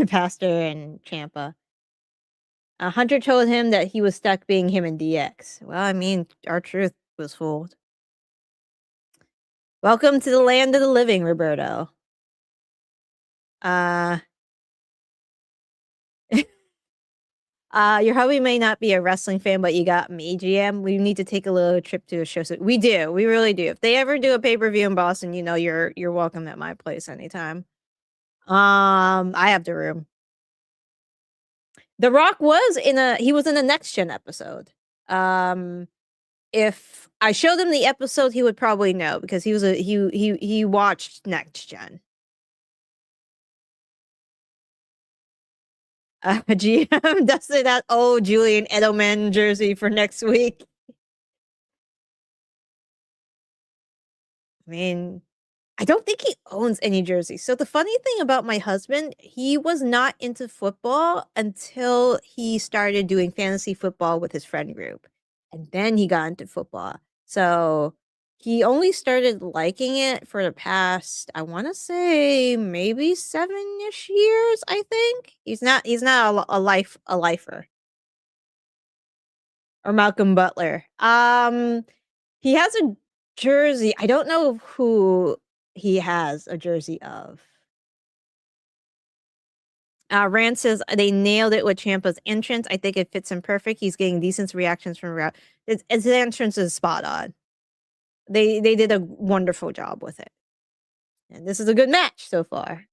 Pastor and Champa. Hunter told him that he was stuck being him in DX. Well, I mean, our truth was fooled. Welcome to the land of the living, Roberto. Your hubby may not be a wrestling fan, but you got me, GM. We need to take a little trip to a show. So we do. We really do. If they ever do a pay-per-view in Boston, you know you're welcome at my place anytime. I have the room. The Rock was in a Next Gen episode. If I showed him the episode, he would probably know because he watched Next Gen. GM does say that Julian Edelman jersey for next week. I mean, I don't think he owns any jerseys. So the funny thing about my husband, he was not into football until he started doing fantasy football with his friend group. And then he got into football. So he only started liking it for the past, I want to say maybe 7-ish years, I think. He's not a lifer. Or Malcolm Butler. He has a jersey. I don't know who he has a jersey of. Rand says they nailed it with Ciampa's entrance. I think it fits him perfect. He's getting decent reactions from his entrance is spot on. They did a wonderful job with it. And this is a good match so far.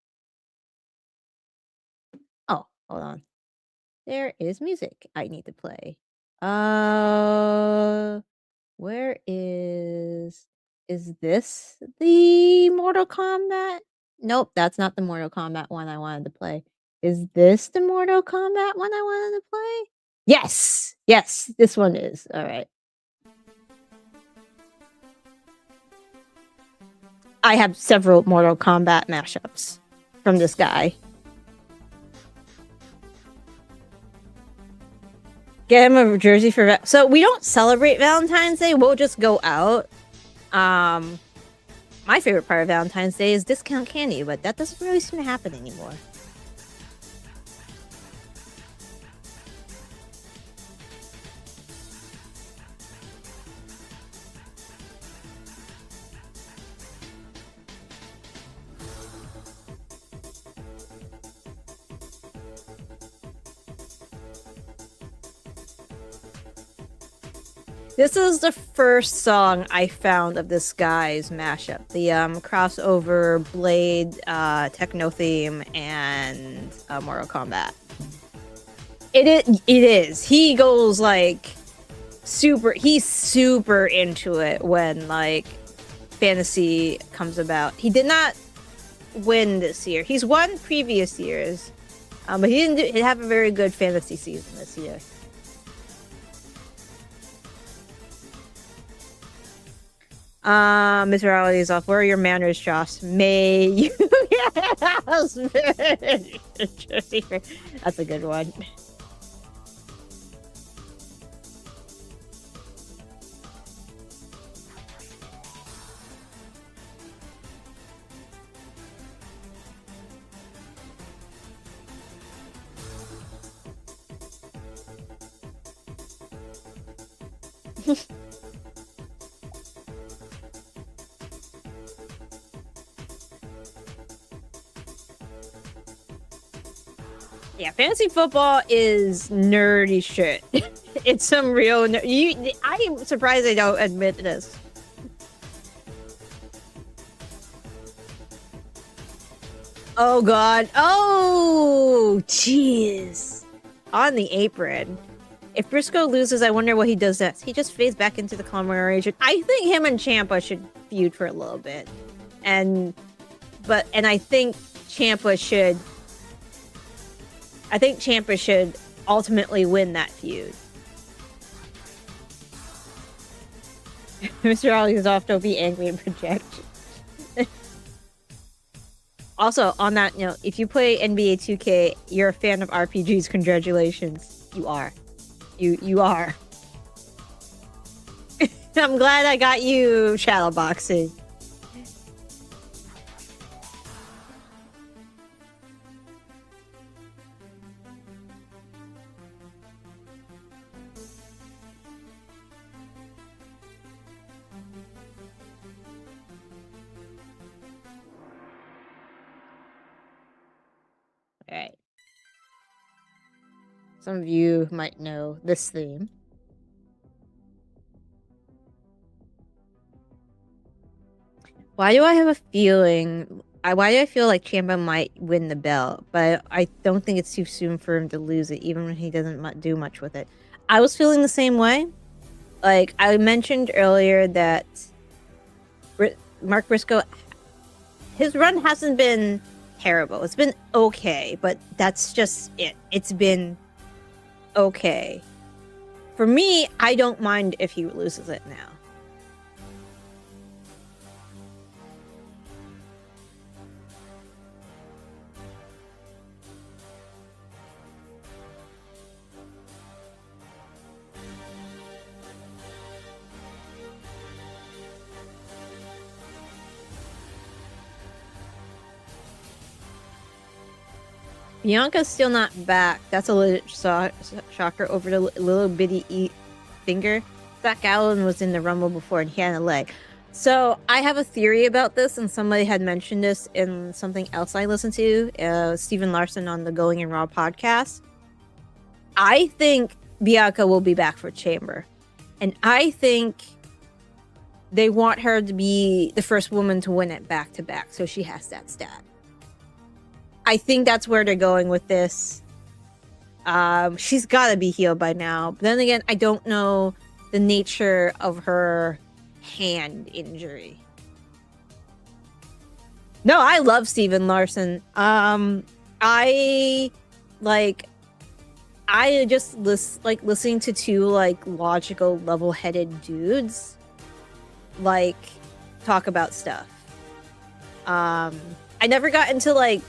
Oh, hold on. There is music I need to play. Where is this the Mortal Kombat? Nope, that's not the Mortal Kombat one I wanted to play. Is this the Mortal Kombat one I wanted to play? Yes! Yes, this one is. All right. I have several Mortal Kombat mashups from this guy. Get him a jersey for... So we don't celebrate Valentine's Day. We'll just go out. My favorite part of Valentine's Day is discount candy, but that doesn't really seem to happen anymore. This is the first song I found of this guy's mashup. The crossover Blade techno theme and Mortal Kombat. It is. He goes like he's super into it when like fantasy comes about. He did not win this year. He's won previous years. But he didn't have a very good fantasy season this year. Miss Reality is off. Where are your manners, Josh? May you That's a good one. Yeah, fantasy football is nerdy shit. It's some real I'm surprised they don't admit this. Oh god. Oh, jeez. On the apron. If Briscoe loses, I wonder what he does next. He just fades back into the conglomeration. I think him and Ciampa should feud for a little bit. And I think Ciampa should ultimately win that feud. Mr. Alexoff, don't be angry and project. Also, on that note, if you play NBA 2K, you're a fan of RPGs, congratulations. You are. You are. I'm glad I got you shadowboxing. Alright. Some of you might know this theme. Why do I have a feeling... Why do I feel like Ciampa might win the belt? But I don't think it's too soon for him to lose it, even when he doesn't do much with it. I was feeling the same way. Like, I mentioned earlier that Mark Briscoe, his run hasn't been terrible. It's been okay, but that's just it. It's been okay. For me, I don't mind if he loses it now. Bianca's still not back. That's a legit shocker over the little bitty finger. Zach Allen was in the Rumble before and he had a leg. So I have a theory about this, and somebody had mentioned this in something else I listened to, Stephen Larson on the Going in Raw podcast. I think Bianca will be back for Chamber. And I think they want her to be the first woman to win it back-to-back, so she has that stat. I think that's where they're going with this. She's got to be healed by now. But then again, I don't know the nature of her hand injury. No, I love Stephen Larson. I just like listening to two like logical, level-headed dudes like talk about stuff. I never got into like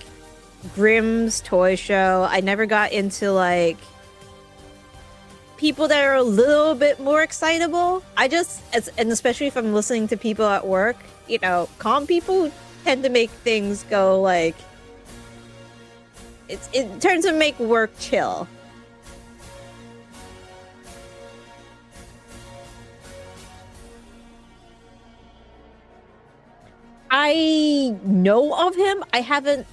Grimm's toy show. I never got into like people that are a little bit more excitable. And especially if I'm listening to people at work, you know, calm people tend to make things go like it turns to make work chill. I know of him. I haven't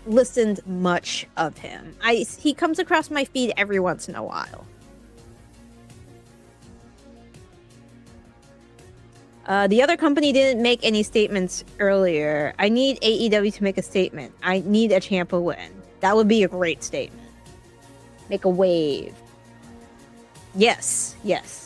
listened much of him. He comes across my feed every once in a while. The other company didn't make any statements earlier. I need AEW to make a statement. I need a Ciampa win. That would be a great statement. Make a wave. Yes, yes.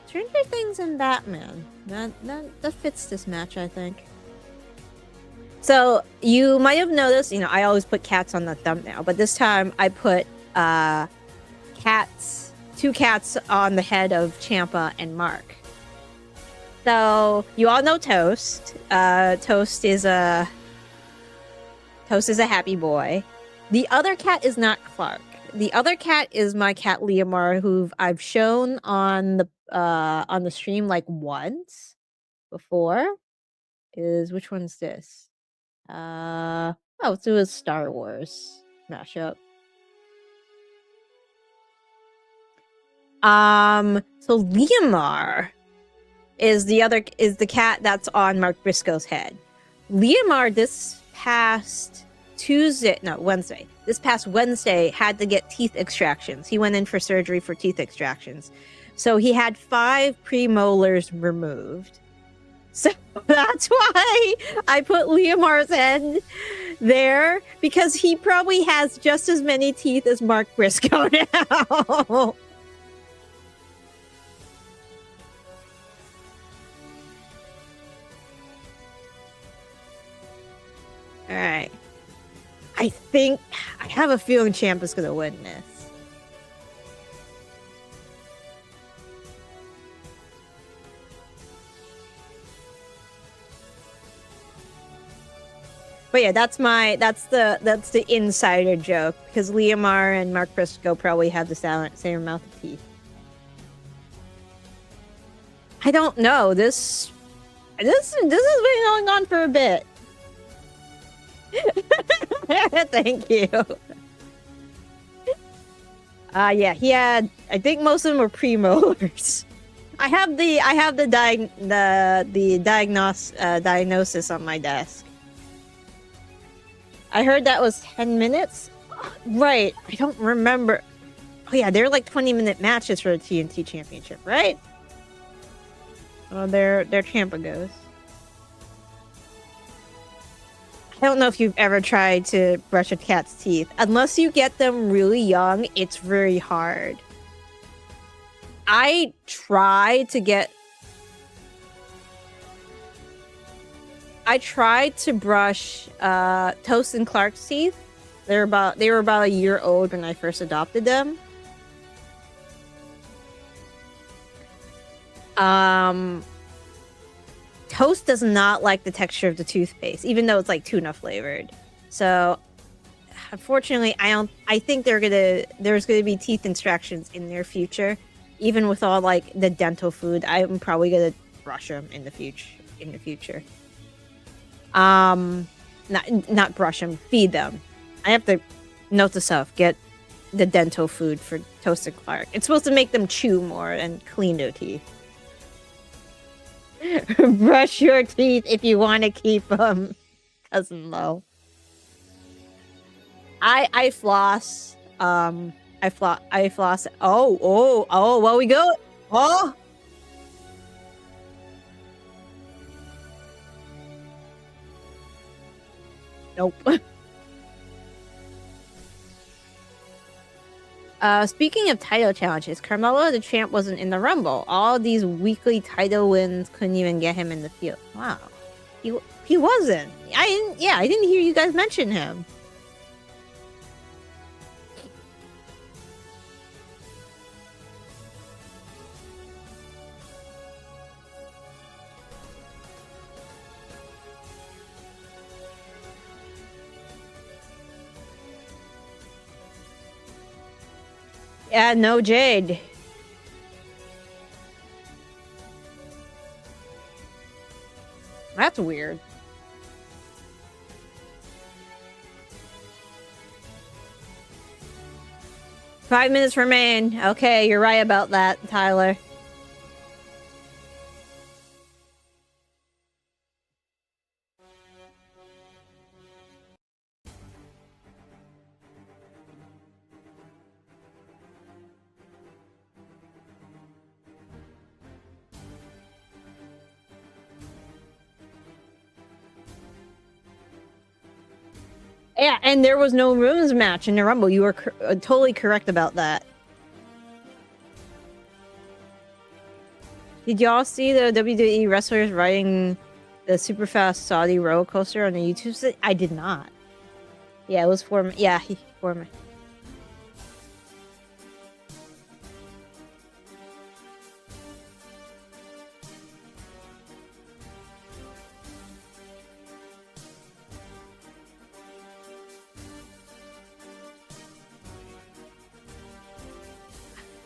Stranger Things and Batman. That fits this match, I think. So you might have noticed, you know, I always put cats on the thumbnail, but this time I put two cats on the head of Ciampa and Mark. So you all know Toast. Toast is a happy boy. The other cat is not Clark. The other cat is my cat Leomar, who I've shown on the stream like once before. Which one's this? It's a Star Wars mashup. So Leomar is the cat that's on Mark Briscoe's head. Leomar this past Wednesday. This past Wednesday had to get teeth extractions. He went in for surgery for teeth extractions. So he had 5 premolars removed. So that's why I put Leomar's head there, because he probably has just as many teeth as Mark Briscoe now. Alright. I have a feeling Ciampa's gonna win this. But yeah, that's the insider joke, because Leomar and Mark Briscoe probably have the same amount of teeth. I don't know. This has been going on for a bit. Thank you. Yeah, he had. I think most of them were premolars. I have the diagnosis on my desk. I heard that was 10 minutes. Right. I don't remember. Oh yeah, they're like 20-minute matches for the TNT Championship, right? Oh, there Ciampa goes. I don't know if you've ever tried to brush a cat's teeth. Unless you get them really young, it's very hard. I tried to brush Toast and Clark's teeth. They were about a year old when I first adopted them. Toast does not like the texture of the toothpaste, even though it's like tuna flavored. So, unfortunately, I think there's gonna be teeth extractions in their future, even with all like the dental food. I'm probably gonna brush them in the future. Not brush them, feed them. I have to note to self, get the dental food for Toast and Clark. It's supposed to make them chew more and clean their teeth. Brush your teeth if you want to keep them, Cousin Lo. I floss. I floss. Oh, well, we go. Oh. Nope. Speaking of title challenges, Carmelo the Champ wasn't in the Rumble. All these weekly title wins couldn't even get him in the field. Wow. He wasn't. I didn't hear you guys mention him. Yeah, no Jade. That's weird. Five minutes remain. Okay, you're right about that, Tyler. Yeah, and there was no women's match in the Rumble. You were totally correct about that. Did y'all see the WWE wrestlers riding the super fast Saudi roller coaster on the YouTube site? I did not. Yeah, it was for me. Yeah, for me.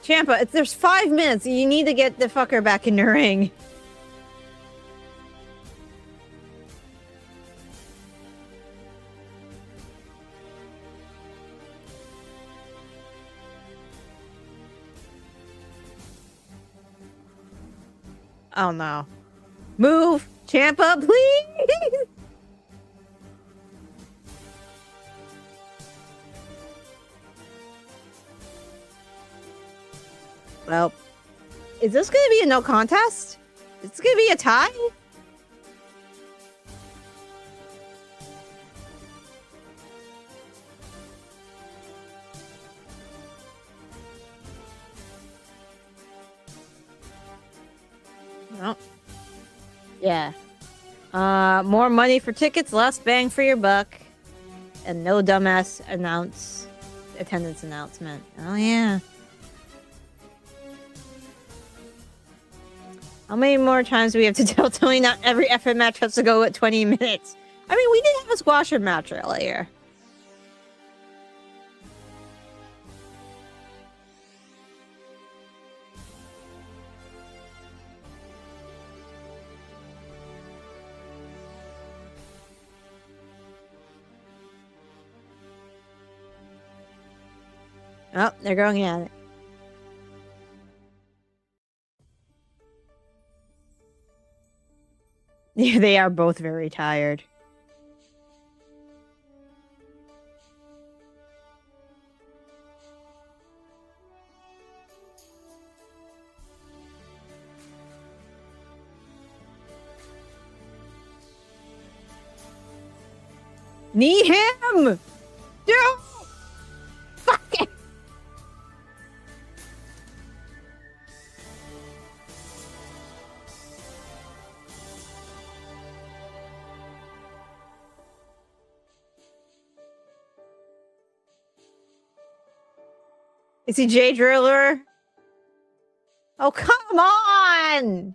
Ciampa, there's 5 minutes. You need to get the fucker back in the ring. Oh no. Move! Ciampa, please! Well, is this gonna be a no contest? It's gonna be a tie? No. Yeah. More money for tickets, less bang for your buck, and no dumbass attendance announcement. Oh yeah. How many more times do we have to tell Tony not every effing match has to go at 20 minutes? I mean, we did have a squasher match earlier. Oh, they're going at it. Yeah, they are both very tired. Knee him! No! Fuck it! Is he Jay Driller? Oh, come on!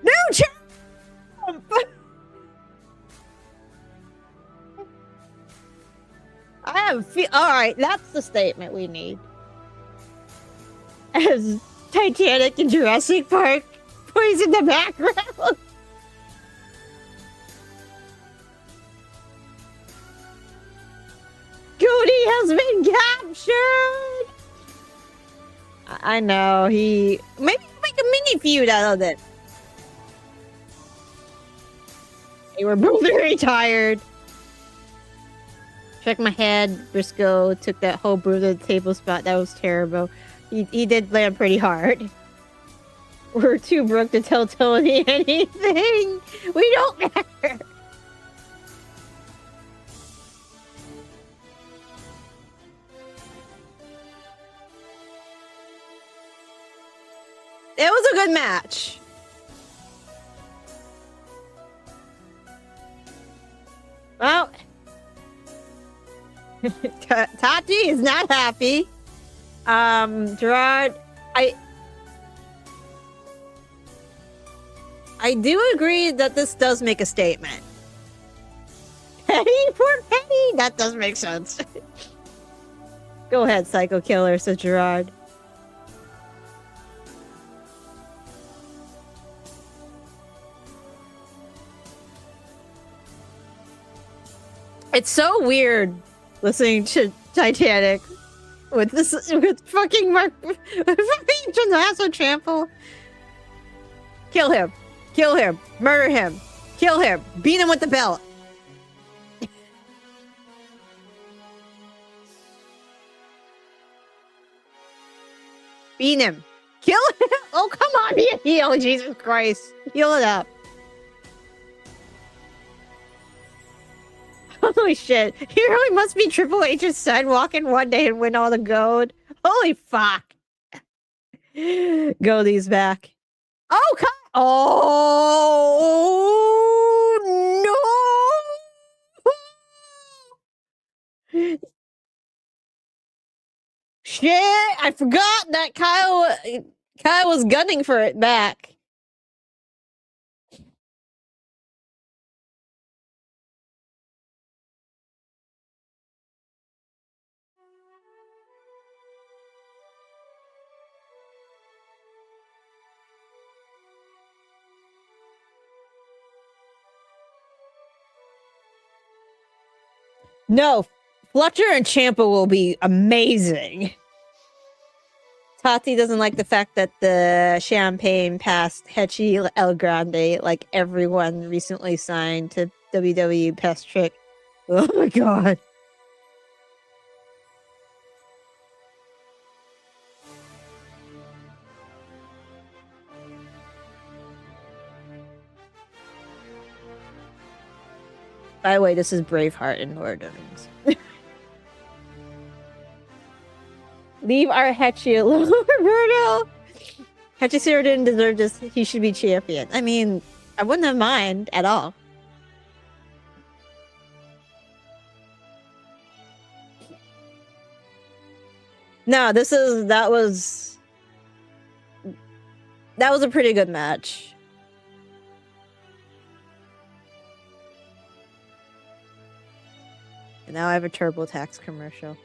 No jump! I have alright, that's the statement we need. As Titanic in Jurassic Park plays in the background. Cody has been captured! I know, maybe make a mini feud out of it. They were both very tired. Check my head. Briscoe took that whole broom to the table spot. That was terrible. He did land pretty hard. We're too broke to tell Tony anything. We don't matter. It was a good match. Well, Tati is not happy. Gerard, I do agree that this does make a statement. Penny for penny, that does make sense. Go ahead, Psycho Killer, said Gerard. It's so weird listening to Titanic with fucking fucking Tommaso Ciampa. Kill him, murder him, kill him, beat him with the belt. Beat him, kill him. Oh, come on, be a heel, Jesus Christ, heal it up. Holy shit. He really must be Triple H's son walking one day and win all the gold. Holy fuck. Goldie's back. Oh, oh, no. Shit. I forgot that Kyle was gunning for it back. No, Fletcher and Ciampa will be amazing. Tati doesn't like the fact that the champagne passed Hechi El Grande, like everyone recently signed to WWE Pest Trick. Oh my god. By the way, this is Braveheart in Lord of the Rings. Leave our Hechi alone, Roberto! Hechicero didn't deserve this. He should be champion. I mean, I wouldn't have mind at all. No, that was a pretty good match. And now I have a TurboTax commercial.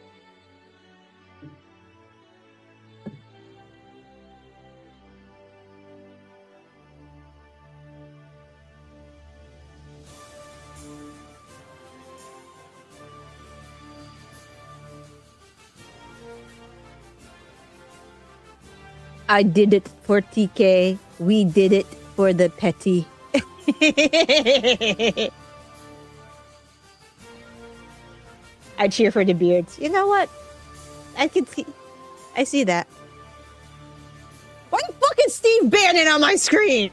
I did it for TK. We did it for the petty. I cheer for the beards. You know what? I see that. Why fucking Steve Bannon on my screen?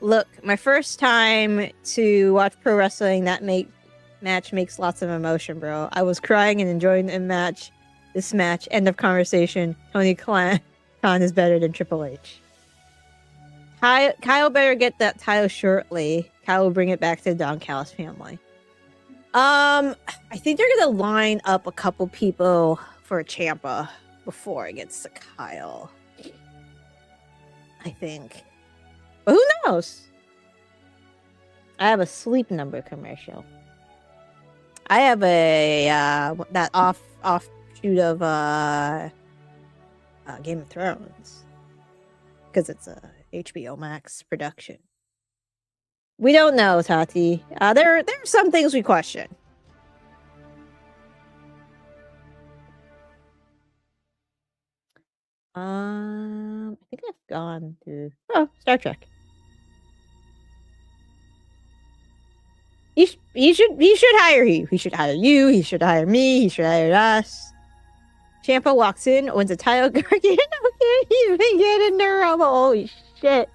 Look, my first time to watch pro wrestling, that match makes lots of emotion, bro. I was crying and enjoying the match. This match, end of conversation. Tony Khan is better than Triple H. Kyle better get that title shortly. Kyle will bring it back to the Don Callis family. I think they're gonna line up a couple people for Ciampa before it gets to Kyle. I think. But who knows? I have a Sleep Number commercial. I have a that offshoot of Game of Thrones because it's a HBO Max production. We don't know, Tati. There are some things we question. I think I've gone through. Oh, Star Trek. He should hire you. He should hire you. He should hire me. He should hire us. Ciampa walks in, wins a title. Gargano can't even get in the rumble. Holy shit.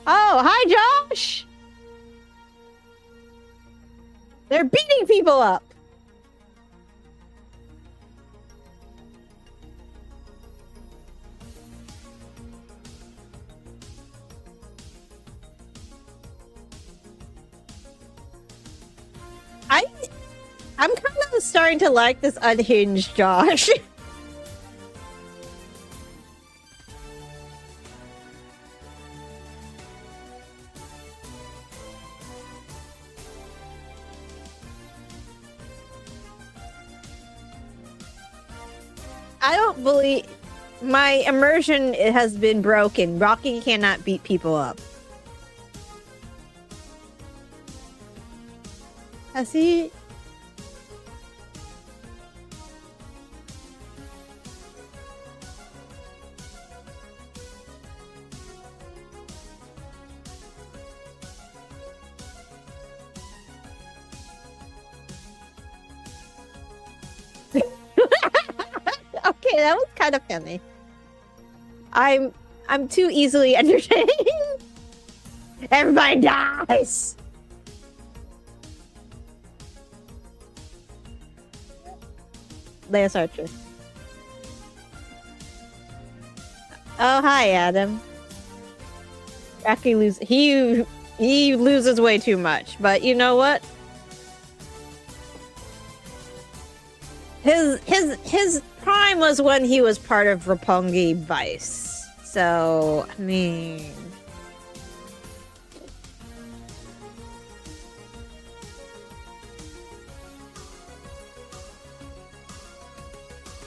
Oh, hi, Josh. They're beating people up. I'm kind of starting to like this unhinged Josh. I don't believe my immersion has been broken. Rocky cannot beat people up. Has he? Okay, that was kind of funny. I'm too easily entertained. Everybody dies. Lance Archer. Oh, hi, Adam. Rocky he loses way too much, but you know what? His prime was when he was part of Roppongi Vice. So, I mean,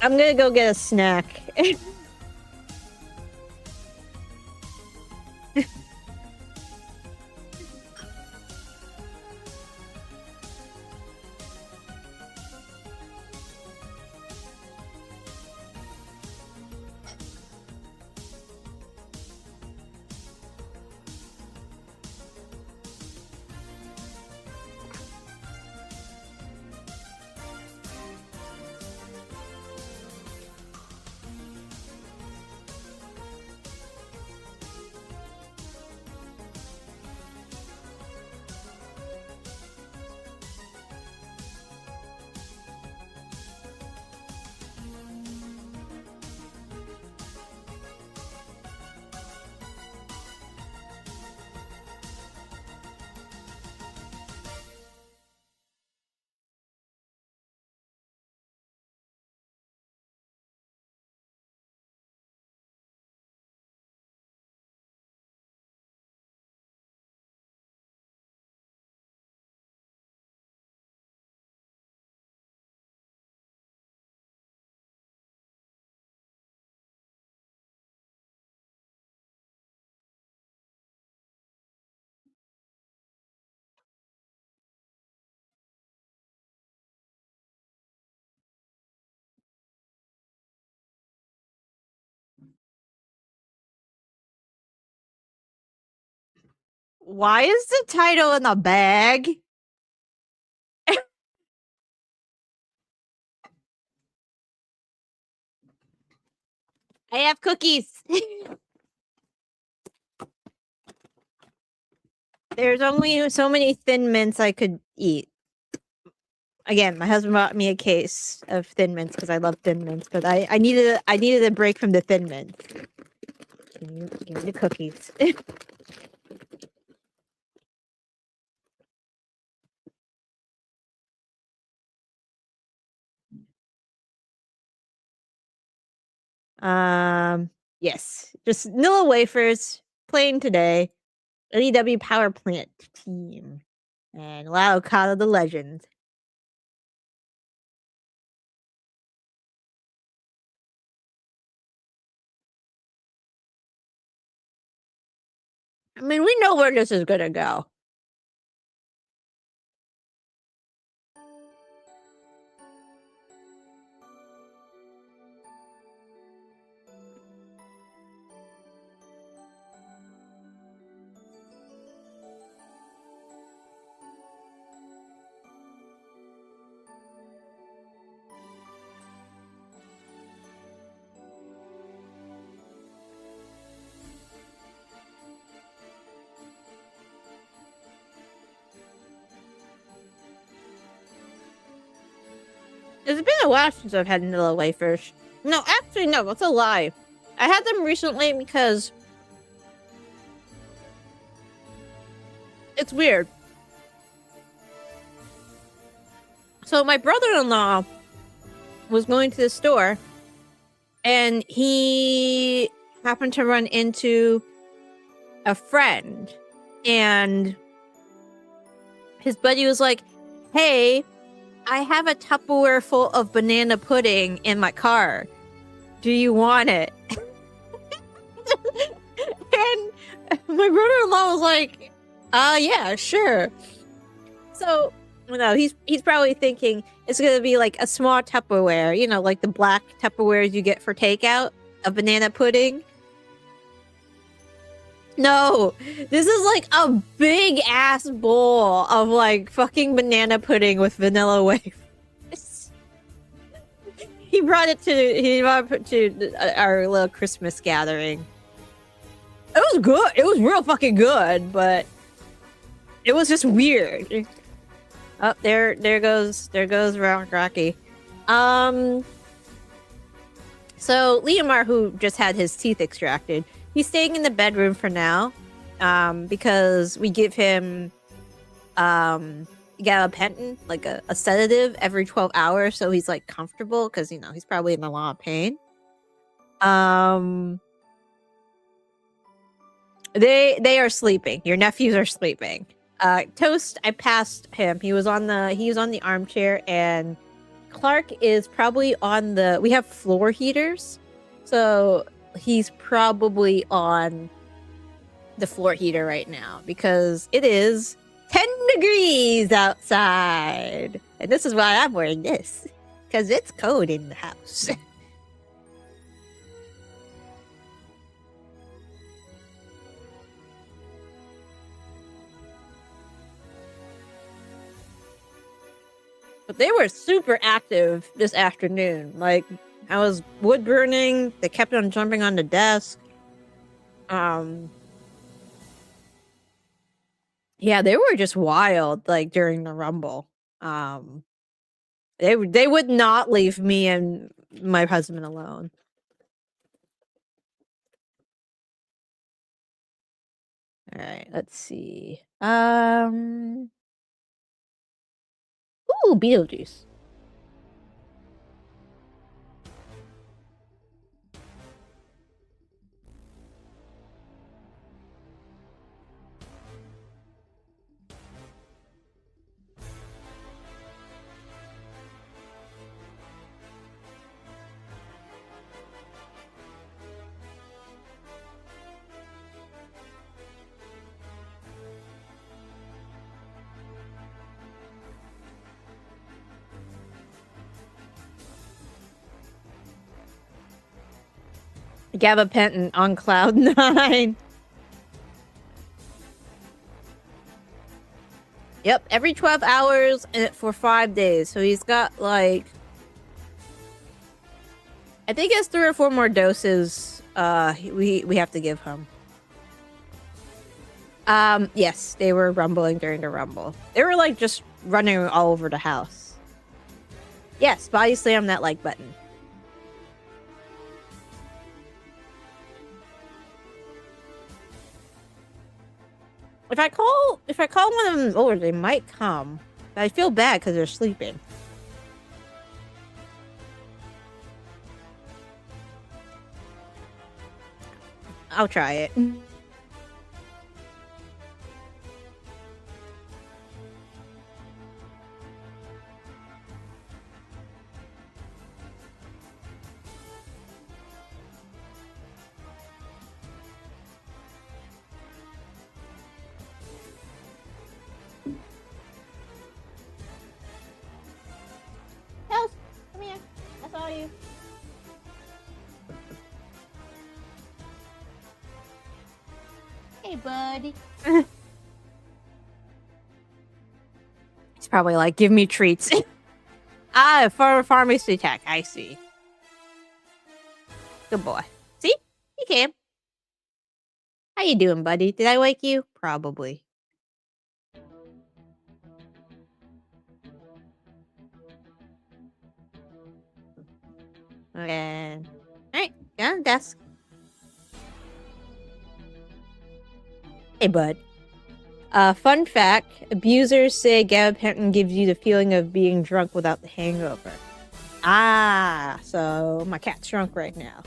I'm gonna go get a snack. Why is the title in a bag? I have cookies. There's only so many Thin Mints I could eat. Again, my husband bought me a case of Thin Mints because I love Thin Mints, but I needed a break from the Thin Mints. Give me the cookies. Yes, just Nilla wafers, plain today. AEW Power Plant team, and wow, Kata the Legend. I mean, we know where this is gonna go. It's been a while since I've had Nilla wafers. No, actually, no, that's a lie. I had them recently because it's weird. So my brother-in-law was going to the store, and he happened to run into a friend, and his buddy was like, "Hey, I have a Tupperware full of banana pudding in my car. Do you want it?" And my brother-in-law was like, yeah, sure. So, he's probably thinking it's gonna be like a small Tupperware, like the black Tupperwares you get for takeout of banana pudding. No, this is like a big ass bowl of like fucking banana pudding with vanilla wafers. He brought it to our little Christmas gathering. It was good. It was real fucking good, but it was just weird. Oh, there goes Rocky. So Leomar, who just had his teeth extracted, he's staying in the bedroom for now, because we give him gabapentin, like a sedative, every 12 hours, so he's like comfortable because he's probably in a lot of pain. They are sleeping. Your nephews are sleeping. Toast, I passed him. He was on the armchair, and Clark is probably on the. We have floor heaters, so he's probably on the floor heater right now because it is 10 degrees outside, and this is why I'm wearing this because it's cold in the house. But they were super active this afternoon. Like, I was wood burning. They kept on jumping on the desk. Yeah, they were just wild, like, during the Rumble. They would not leave me and my husband alone. All right, let's see. Ooh, Beetlejuice. Gabba Penton on Cloud 9. Yep, every 12 hours for 5 days. So he's got, like, I think it's 3 or 4 more doses we have to give him. Yes, they were rumbling during the Rumble. They were, like, just running all over the house. Yes, body slam that like button. If I call one of them over, they might come. But I feel bad because they're sleeping. I'll try it. Help! Come here. I saw you. Hey, buddy. He's probably like, give me treats. For pharmacy tech, I see. Good boy. See? You came. How you doing, buddy? Did I wake you? Probably. And alright, get on the desk. Hey, bud. Fun fact, abusers say gabapentin gives you the feeling of being drunk without the hangover. Ah, so my cat's drunk right now.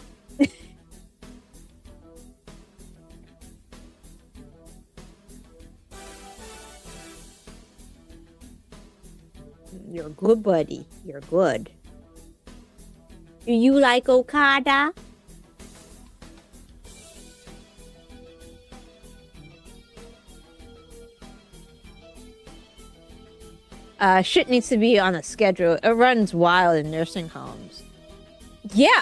You're good, buddy. You're good. Do you like Okada? Shit needs to be on a schedule. It runs wild in nursing homes. Yeah,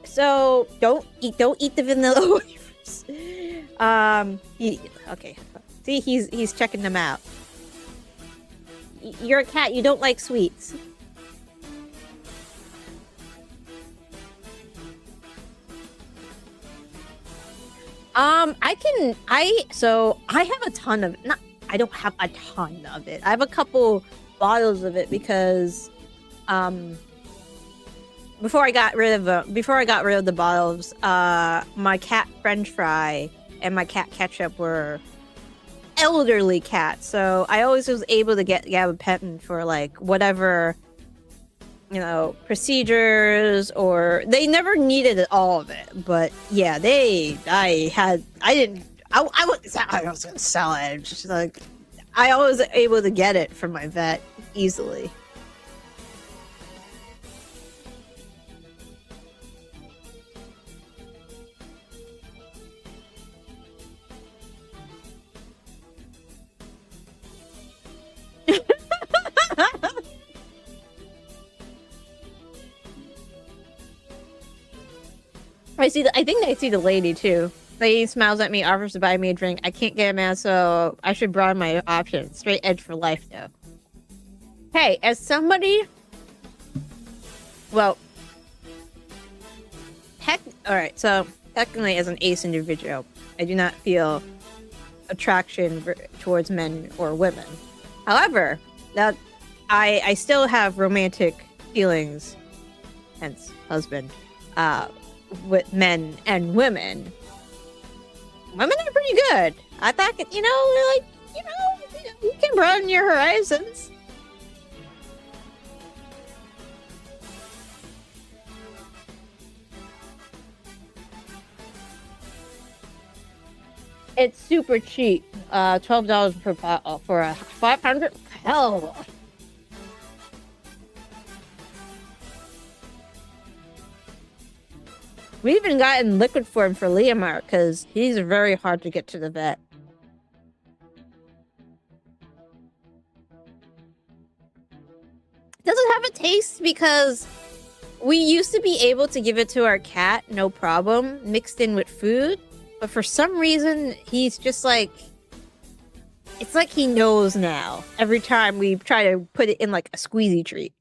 so don't eat the vanilla wafers. Okay. See, he's checking them out. You're a cat. You don't like sweets. I have a ton of I don't have a ton of it. I have a couple bottles of it because before I got rid of the bottles, my cat French fry and my cat ketchup were elderly cats, so I always was able to get gabapentin for like whatever, procedures, or they never needed all of it, but yeah, I was gonna sell it. Just like I was able to get it from my vet easily. I think I see the lady too. Lady smiles at me, offers to buy me a drink. I can't get a man, so I should broaden my options. Straight edge for life, though. Hey, as somebody... Well... Alright, so technically as an ace individual, I do not feel attraction towards men or women. However, that I still have romantic feelings, hence husband, with men and women. Women are pretty good. I thought, you can broaden your horizons. It's super cheap. $12 per bottle for a 500. Hell. We even got in liquid form for Leomar because he's very hard to get to the vet. Does it have a taste? Because we used to be able to give it to our cat, no problem, mixed in with food. But for some reason, he's just like... It's like he knows now every time we try to put it in like a squeezy treat.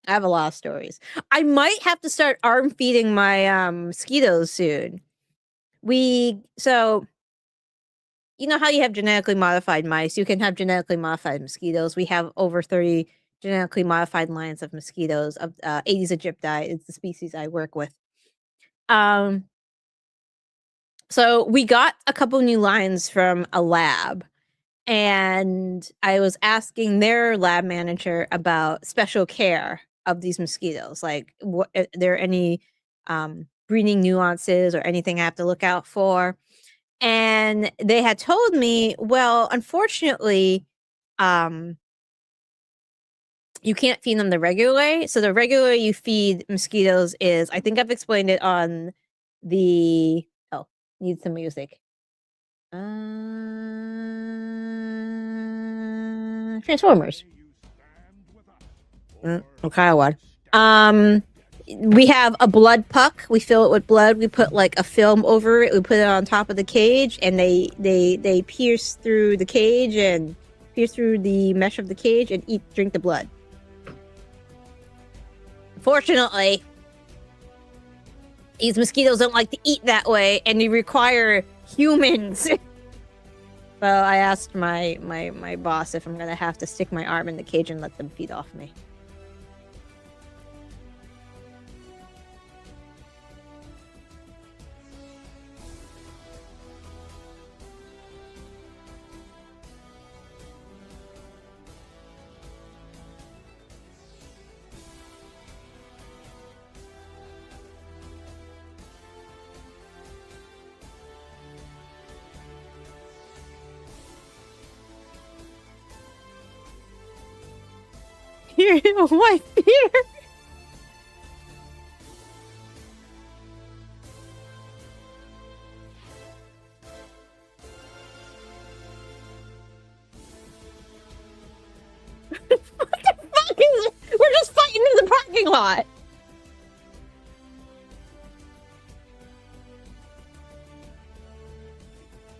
I have a lot of stories. I might have to start arm feeding my mosquitoes soon. So you know how you have genetically modified mice? You can have genetically modified mosquitoes. We have over 30 genetically modified lines of mosquitoes. Of Aedes aegypti is the species I work with. So we got a couple new lines from a lab. And I was asking their lab manager about special care of these mosquitoes. Like, what are there any breeding nuances or anything I have to look out for? And they had told me, well, unfortunately, you can't feed them the regular way. So the regular way you feed mosquitoes is, I think I've explained it on the... Oh, need some music. Transformers. Okay, what? We have a blood puck. We fill it with blood. We put like a film over it. We put it on top of the cage, and they pierce through the cage and pierce through the mesh of the cage and drink the blood. Fortunately, these mosquitoes don't like to eat that way, and they require humans. So I asked my boss if I'm gonna have to stick my arm in the cage and let them feed off me. You're my fear. What the fuck is it? We're just fighting in the parking lot.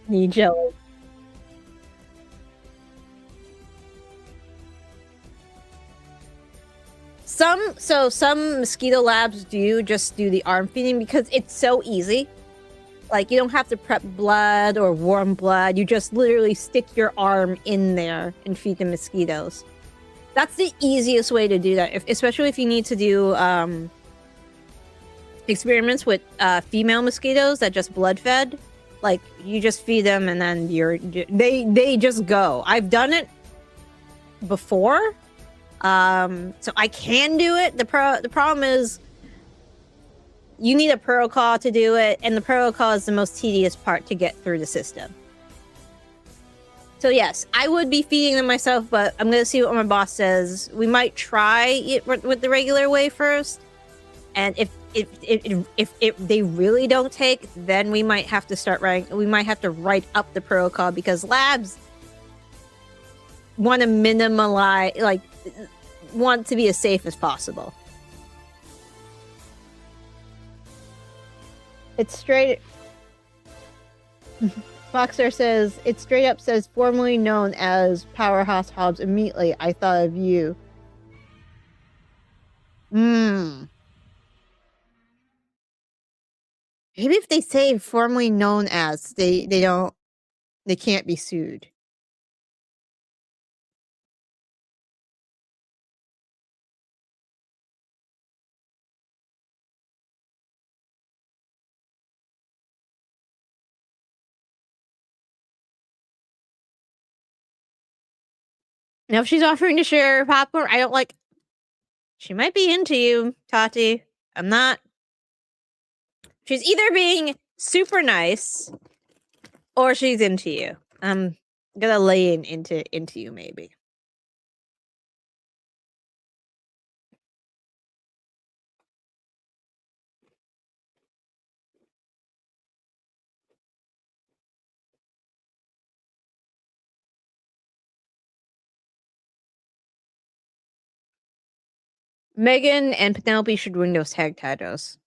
Need jelly. Some mosquito labs do just do the arm feeding because it's so easy. Like, you don't have to prep blood or warm blood. You just literally stick your arm in there and feed the mosquitoes. That's the easiest way to do that, especially if you need to do experiments with female mosquitoes that just blood fed. Like, you just feed them and then they just go. I've done it before. So I can do it. The problem is you need a protocol to do it, and the protocol is the most tedious part to get through the system. So yes, I would be feeding them myself, but I'm gonna see what my boss says. We might try it with the regular way first, and if they really don't take, then we might have to start writing. We might have to write up the protocol because labs want to minimize, like, want to be as safe as possible. It's straight. Foxer says, it straight up says, formerly known as Powerhouse Hobbs. Immediately, I thought of you. Maybe if they say formerly known as, they can't be sued. Now, if she's offering to share popcorn, I don't like. She might be into you, Tati. I'm not. She's either being super nice or she's into you. I'm gonna lay into you, maybe. Megan and Penelope should win those tag titles.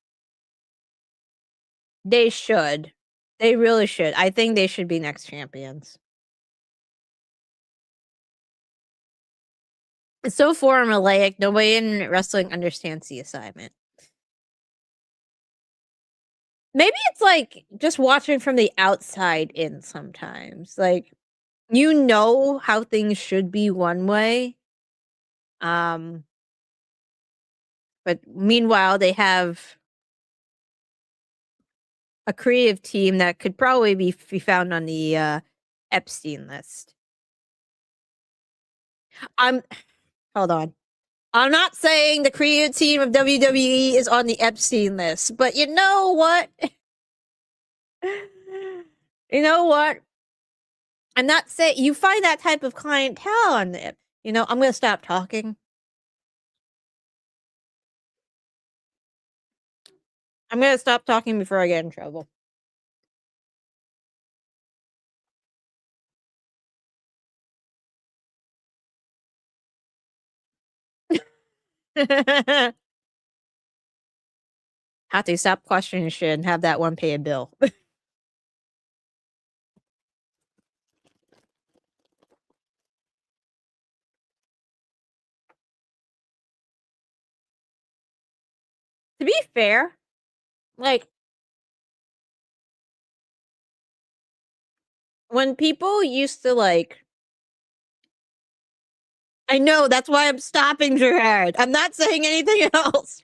They should. They really should. I think they should be next champions. It's so formulaic. Nobody in wrestling understands the assignment. Maybe it's like just watching from the outside in sometimes. Like, you know how things should be one way. But meanwhile, they have a creative team that could probably be found on the Epstein list. Hold on. I'm not saying the creative team of WWE is on the Epstein list, but you know what? You know what? I'm not saying you find that type of clientele on it. You know, I'm going to stop talking. I'm going to stop talking before I get in trouble. Have to stop questioning shit and have that one pay a bill. To be fair, like, when people used to, like, I know, that's why I'm stopping, Gerard. I'm not saying anything else.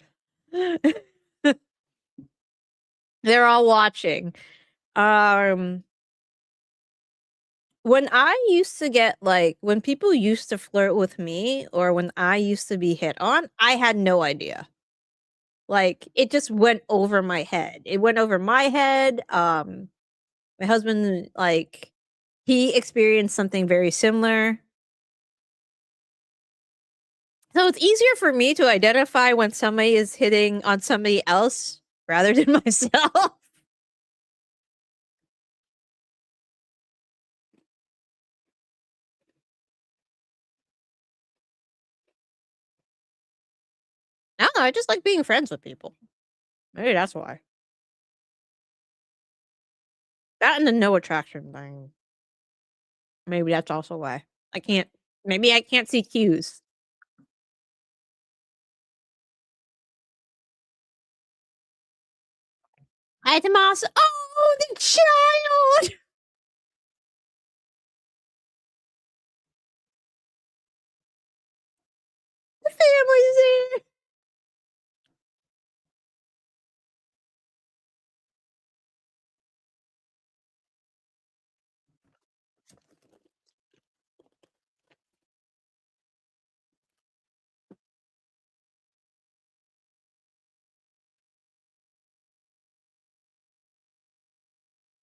They're all watching. When I used to get, like, when people used to flirt with me or when I used to be hit on, I had no idea. Like, it just went over my head. It went over my head. My husband, like, he experienced something very similar. So it's easier for me to identify when somebody is hitting on somebody else rather than myself. I don't know, I just like being friends with people. Maybe that's why. That and the no attraction thing. Maybe that's also why. Maybe I can't see cues. Hi, Tomas. Oh, the child! The family's there.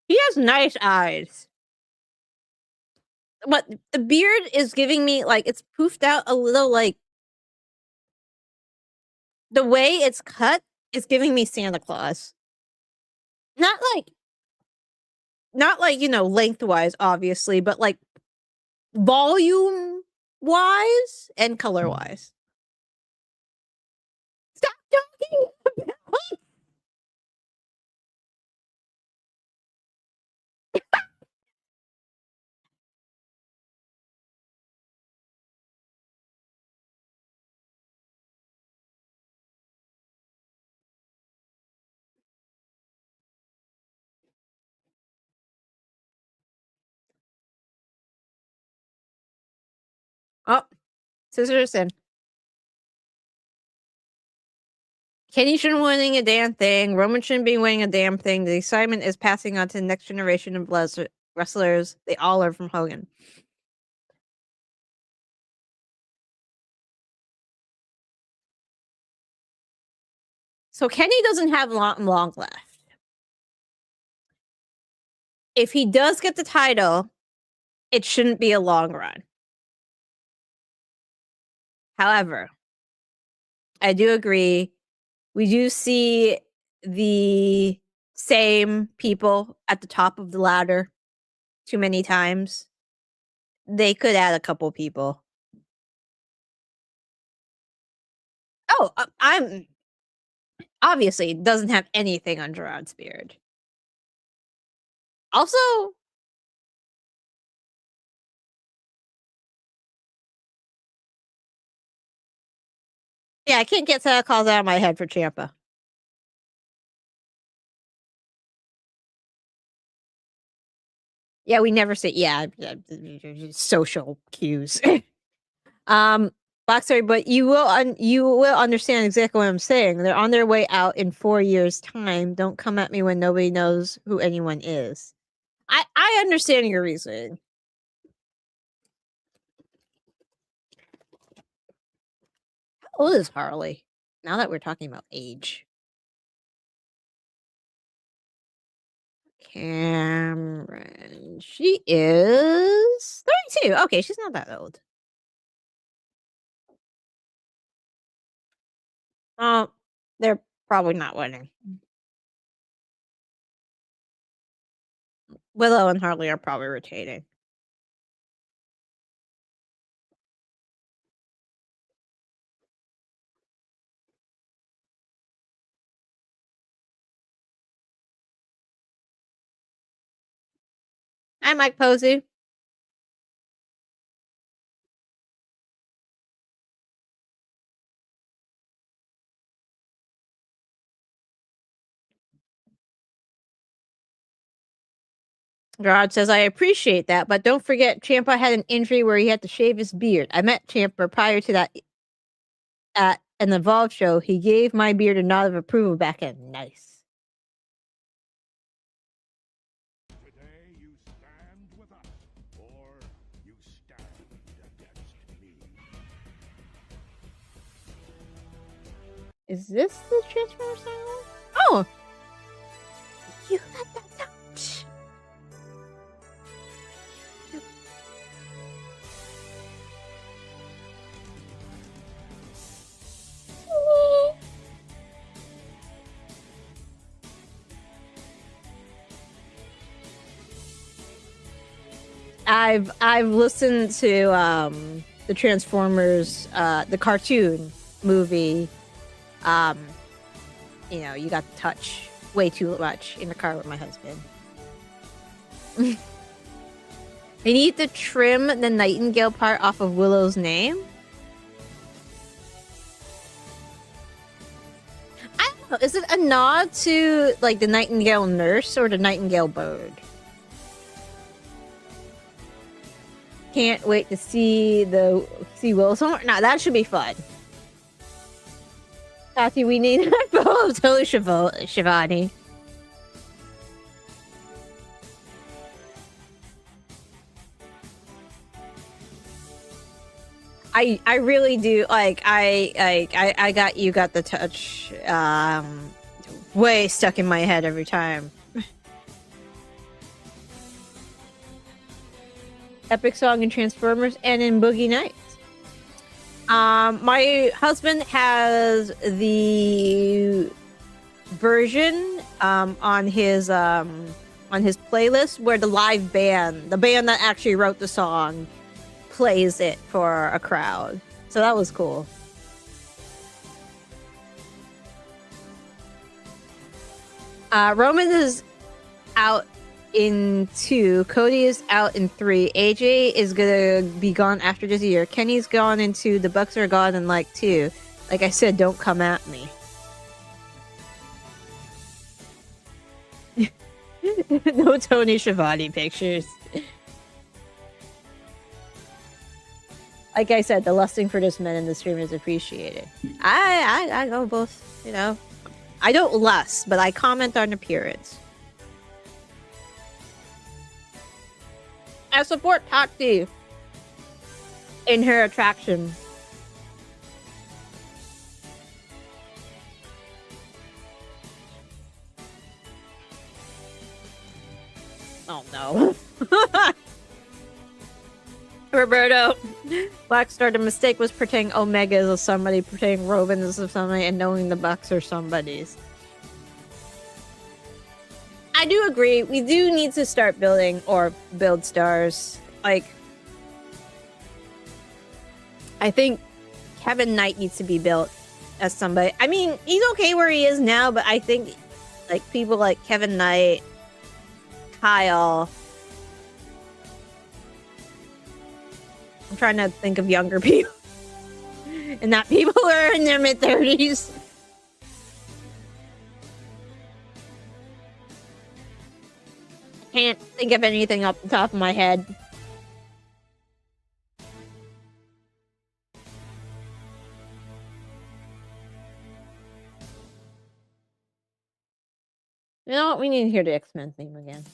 He has nice eyes. But the beard is giving me, like, it's poofed out a little, like, the way it's cut is giving me Santa Claus. Not like, you know, lengthwise, obviously, but, like, volume wise and color wise. Stop talking about. Oh, scissors in. Kenny shouldn't be winning a damn thing. Roman shouldn't be winning a damn thing. The excitement is passing on to the next generation of wrestlers. They all learn from Hogan. So Kenny doesn't have long left. If he does get the title, it shouldn't be a long run. However, I do agree. We do see the same people at the top of the ladder too many times. They could add a couple people. Oh, I'm obviously doesn't have anything on Gerard's beard. Also, yeah, I can't get Santa Claus out of my head for Ciampa. Yeah, we never say social cues. Boxer, but you will understand exactly what I'm saying. They're on their way out in 4 years' time. Don't come at me when nobody knows who anyone is. I understand your reasoning. How old is Harley? Now that we're talking about age. Cameron. She is 32. Okay, she's not that old. They're probably not winning. Willow and Harley are probably retaining. Hi, Mike Posey. Gerard says, I appreciate that, but don't forget Ciampa had an injury where he had to shave his beard. I met Ciampa prior to that at an Evolve show. He gave my beard a nod of approval back in. Nice. Today you stand with us, or you stand against me. Is this the Transformers song? Oh! You let that out. I've listened to the Transformers the cartoon movie. You know, you got to touch way too much in the car with my husband. They need to trim the Nightingale part off of Willow's name. I don't know. Is it a nod to like the Nightingale nurse or the Nightingale bird? Can't wait to see Willow somewhere. No, that should be fun. Tati, we need a photo of Totally Shivani. I really do like I got the touch way stuck in my head every time. Epic song in Transformers and in Boogie Nights. My husband has the version on his playlist where the live band, the band that actually wrote the song, plays it for a crowd. So that was cool. Roman is out in 2. Cody is out in 3. AJ is gonna be gone after this year. Kenny's gone in 2. The Bucks are gone in like 2. Like I said, don't come at me. No Tony Schiavone pictures. Like I said, the lusting for this men in the stream is appreciated. I go both, you know. I don't lust, but I comment on appearance. I support Tati in her attraction. Oh no. Roberto, Blackstar, the mistake was portraying Omega as somebody, portraying Roman as somebody, and knowing the Bucks are somebody's. I do agree. We do need to start building or build stars. Like, I think Kevin Knight needs to be built as somebody. I mean, he's okay where he is now, but I think like people like Kevin Knight, Kyle. I'm trying to think of younger people. And not people who are in their mid-30s. I can't think of anything off the top of my head. You know what? We need to hear the X-Men theme again.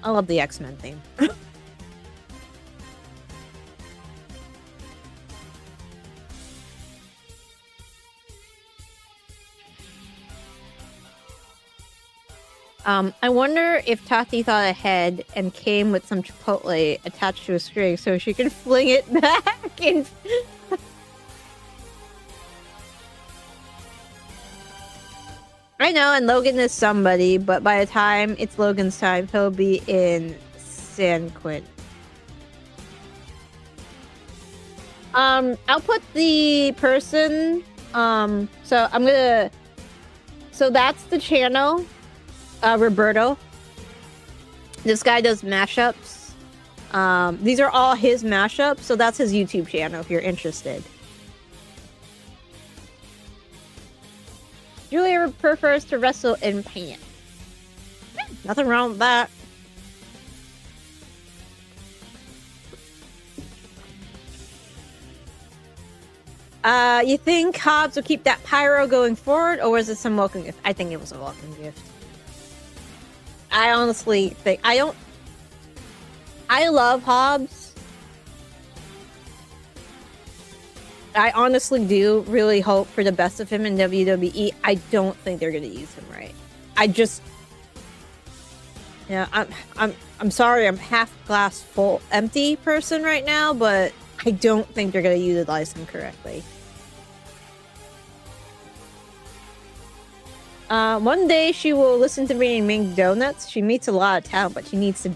I love the X-Men theme. I wonder if Tati thought ahead and came with some Chipotle attached to a string so she could fling it back and... I know, and Logan is somebody, but by the time it's Logan's time, he'll be in San Quentin. I'll put the person, so I'm gonna... So that's the channel. Roberto. This guy does mashups. These are all his mashups, so that's his YouTube channel if you're interested. Julia prefers to wrestle in pants. Nothing wrong with that. You think Hobbs will keep that pyro going forward, or was it some welcome gift? I think it was a welcome gift. I honestly think I love Hobbs. I honestly do really hope for the best of him in WWE. I don't think they're gonna use him right. I just, yeah, I'm sorry. I'm half glass full empty person right now, but I don't think they're gonna utilize him correctly. One day she will listen to me and make donuts. She meets a lot of talent, but she needs to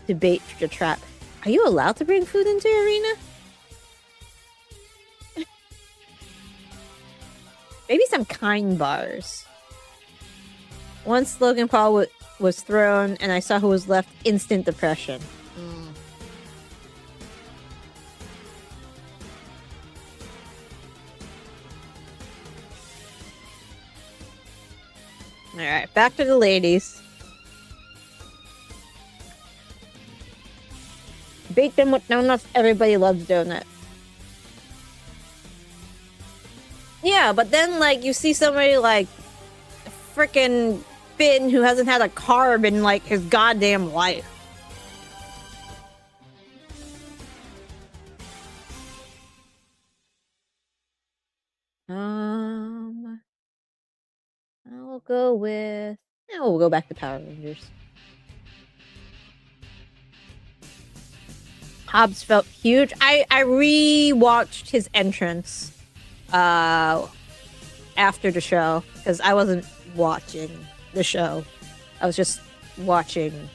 debate the trap. Are you allowed to bring food into the arena? Maybe some kind bars. Once Logan Paul was thrown and I saw who was left, instant depression. Alright, back to the ladies. Bake them with donuts. Everybody loves donuts. Yeah, but then, like, you see somebody like frickin' Finn who hasn't had a carb in, like, his goddamn life. I'll go with... No, we'll go back to Power Rangers. Hobbs felt huge. I re-watched his entrance after the show because I wasn't watching the show. I was just watching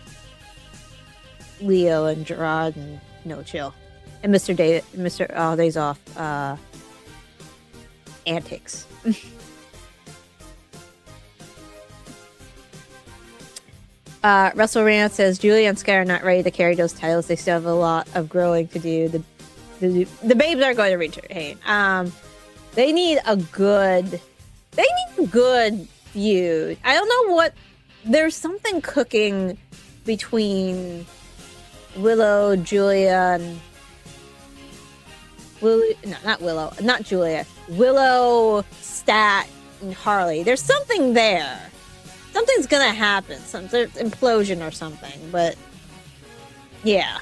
Leo and Gerard and No Chill. And Mr. Days Off antics. Russell Rand says Julia and Sky are not ready to carry those titles. They still have a lot of growing to do. The babes are going to retain. They need a good feud. I don't know what. There's something cooking between Willow, Julia, and not Julia. Willow, Stat, and Harley. There's something there. Something's gonna happen. Some implosion or something. But yeah,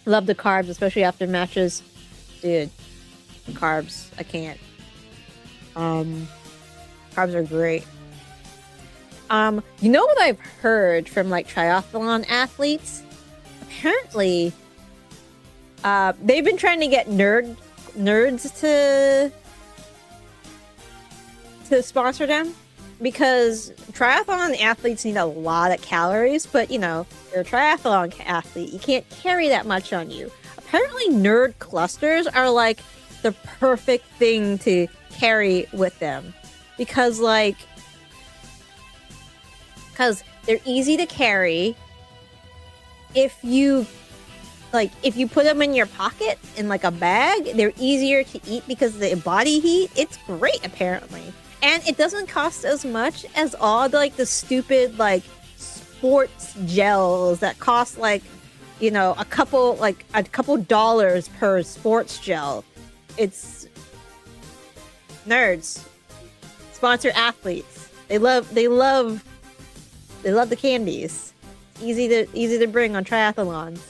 love the carbs, especially after matches. Dude, carbs. I can't. Carbs are great. You know what I've heard from like triathlon athletes? Apparently, they've been trying to get nerds to sponsor them because triathlon athletes need a lot of calories, but you know, you're a triathlon athlete, you can't carry that much on you. Apparently, nerd clusters are like the perfect thing to carry with them because they're easy to carry. If you put them in your pocket in like a bag, they're easier to eat because of the body heat. It's great apparently. And it doesn't cost as much as all the stupid like sports gels that cost like, you know, a couple dollars per sports gel. It's nerds. Sponsor athletes. They love the candies. Easy to bring on triathlons.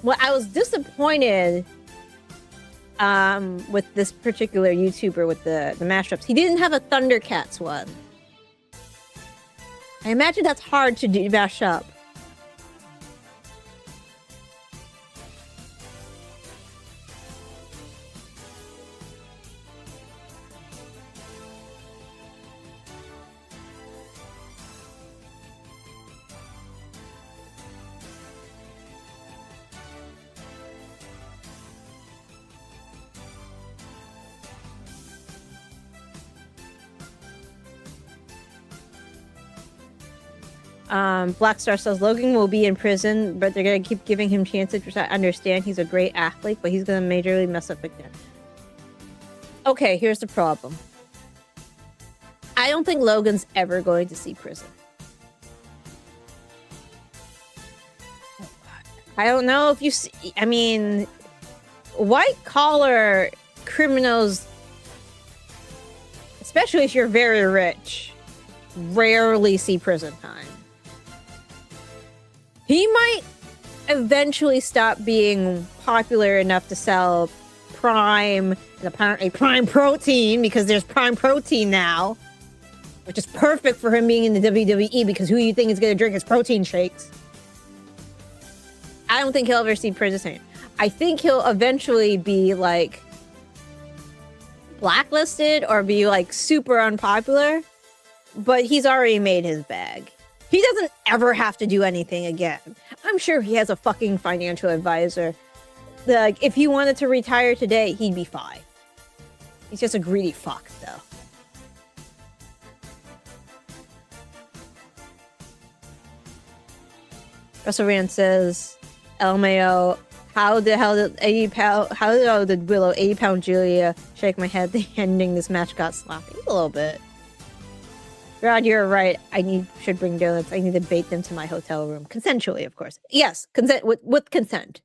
Well, I was disappointed with this particular YouTuber with the mashups. He didn't have a Thundercats one. I imagine that's hard to mash up. Blackstar says Logan will be in prison, but they're gonna keep giving him chances, which I understand. He's a great athlete, but he's gonna majorly mess up again. Okay, here's the problem. I don't think Logan's ever going to see prison. I don't know if you see. I mean, white collar criminals, especially if you're very rich, rarely see prison time. He might eventually stop being popular enough to sell Prime, and apparently Prime Protein, because there's Prime Protein now, which is perfect for him being in the WWE, because who do you think is going to drink his protein shakes? I don't think he'll ever see prison time. I think he'll eventually be, like, blacklisted or be, like, super unpopular, but he's already made his bag. He doesn't ever have to do anything again. I'm sure he has a fucking financial advisor. Like, if he wanted to retire today, he'd be fine. He's just a greedy fuck, though. Russell Rand says, LMAO, how did Willow 80-pound Julia shake my head? The ending this match got sloppy a little bit. Rod, you're right. Should bring donuts. I need to bait them to my hotel room. Consensually, of course. Yes, consent with consent.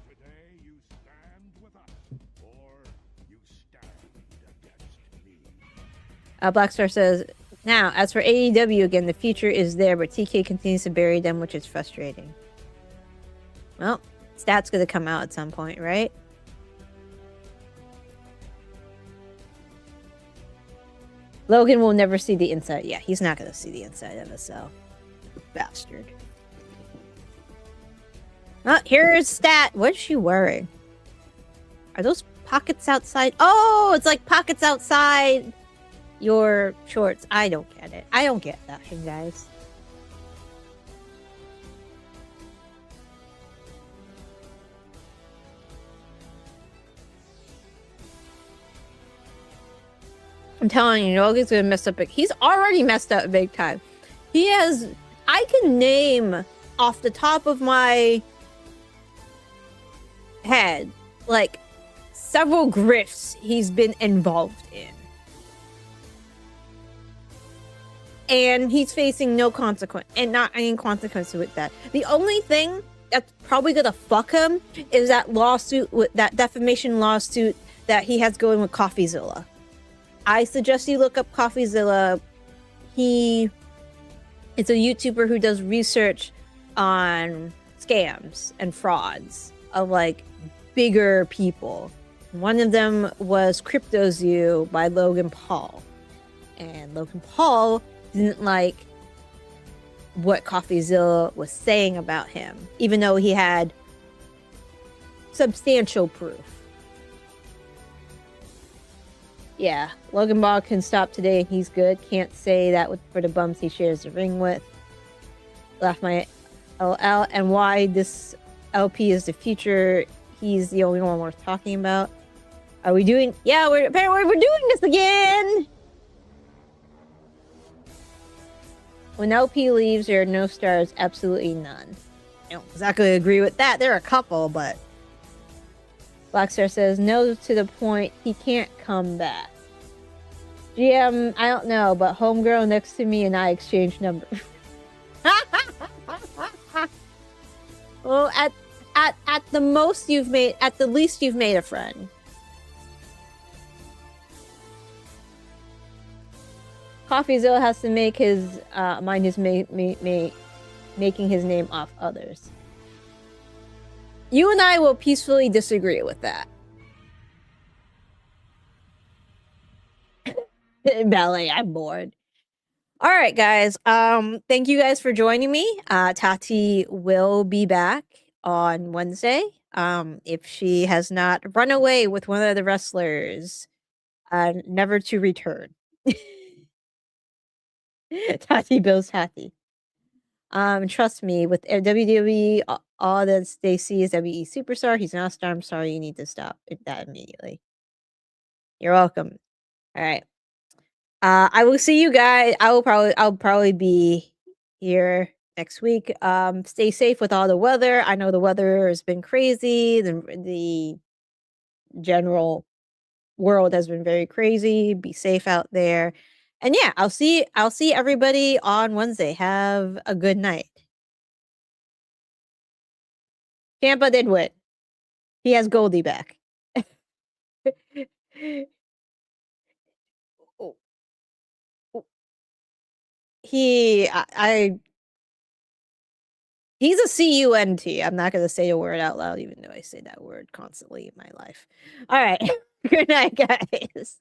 Today you stand with us, or you stand against me. Blackstar says, now, as for AEW again, the future is there, but TK continues to bury them, which is frustrating. Well, Stat's gonna come out at some point, right? Logan will never see the inside. Yeah, he's not gonna see the inside of a cell. Bastard. Oh, here's Stat. What is she wearing? Are those pockets outside? Oh, it's like pockets outside your shorts. I don't get it. I don't get that, you guys. I'm telling you, Logan's gonna mess up. He's already messed up big time. He has. I can name off the top of my head like several grifts he's been involved in, and he's facing no consequence and not any consequence with that. The only thing that's probably gonna fuck him is that lawsuit, with that defamation lawsuit that he has going with CoffeeZilla. I suggest you look up CoffeeZilla. He is a YouTuber who does research on scams and frauds of like bigger people. One of them was CryptoZoo by Logan Paul. And Logan Paul didn't like what CoffeeZilla was saying about him, even though he had substantial proof. Yeah, Logan Paul can stop today and he's good. Can't say that for the bums he shares the ring with. Laugh my LL. And why this LP is the future. He's the only one worth talking about. Are we doing? Yeah, we're doing this again. When LP leaves, there are no stars. Absolutely none. I don't exactly agree with that. There are a couple, but Blackstar says no to the point. He can't come back. GM, I don't know, but homegirl next to me and I exchange numbers. Well, at the most you've made, at the least you've made a friend. CoffeeZilla has to make his mind his making his name off others. You and I will peacefully disagree with that. Ballet, I'm bored. All right, guys. Thank you guys for joining me. Tati will be back on Wednesday. If she has not run away with one of the wrestlers, never to return. Tati Bill's Tati. Trust me, with WWE, all that they see is WWE superstar. He's not a star. I'm sorry, you need to stop that immediately. You're welcome. All right. I will see you guys. I'll probably be here next week. Stay safe with all the weather. I know the weather has been crazy. The general world has been very crazy. Be safe out there. And yeah, I'll see everybody on Wednesday. Have a good night. Tampa did win. He has Goldie back. He's a CUNT. I'm not gonna say a word out loud, even though I say that word constantly in my life. All right. Good night, guys.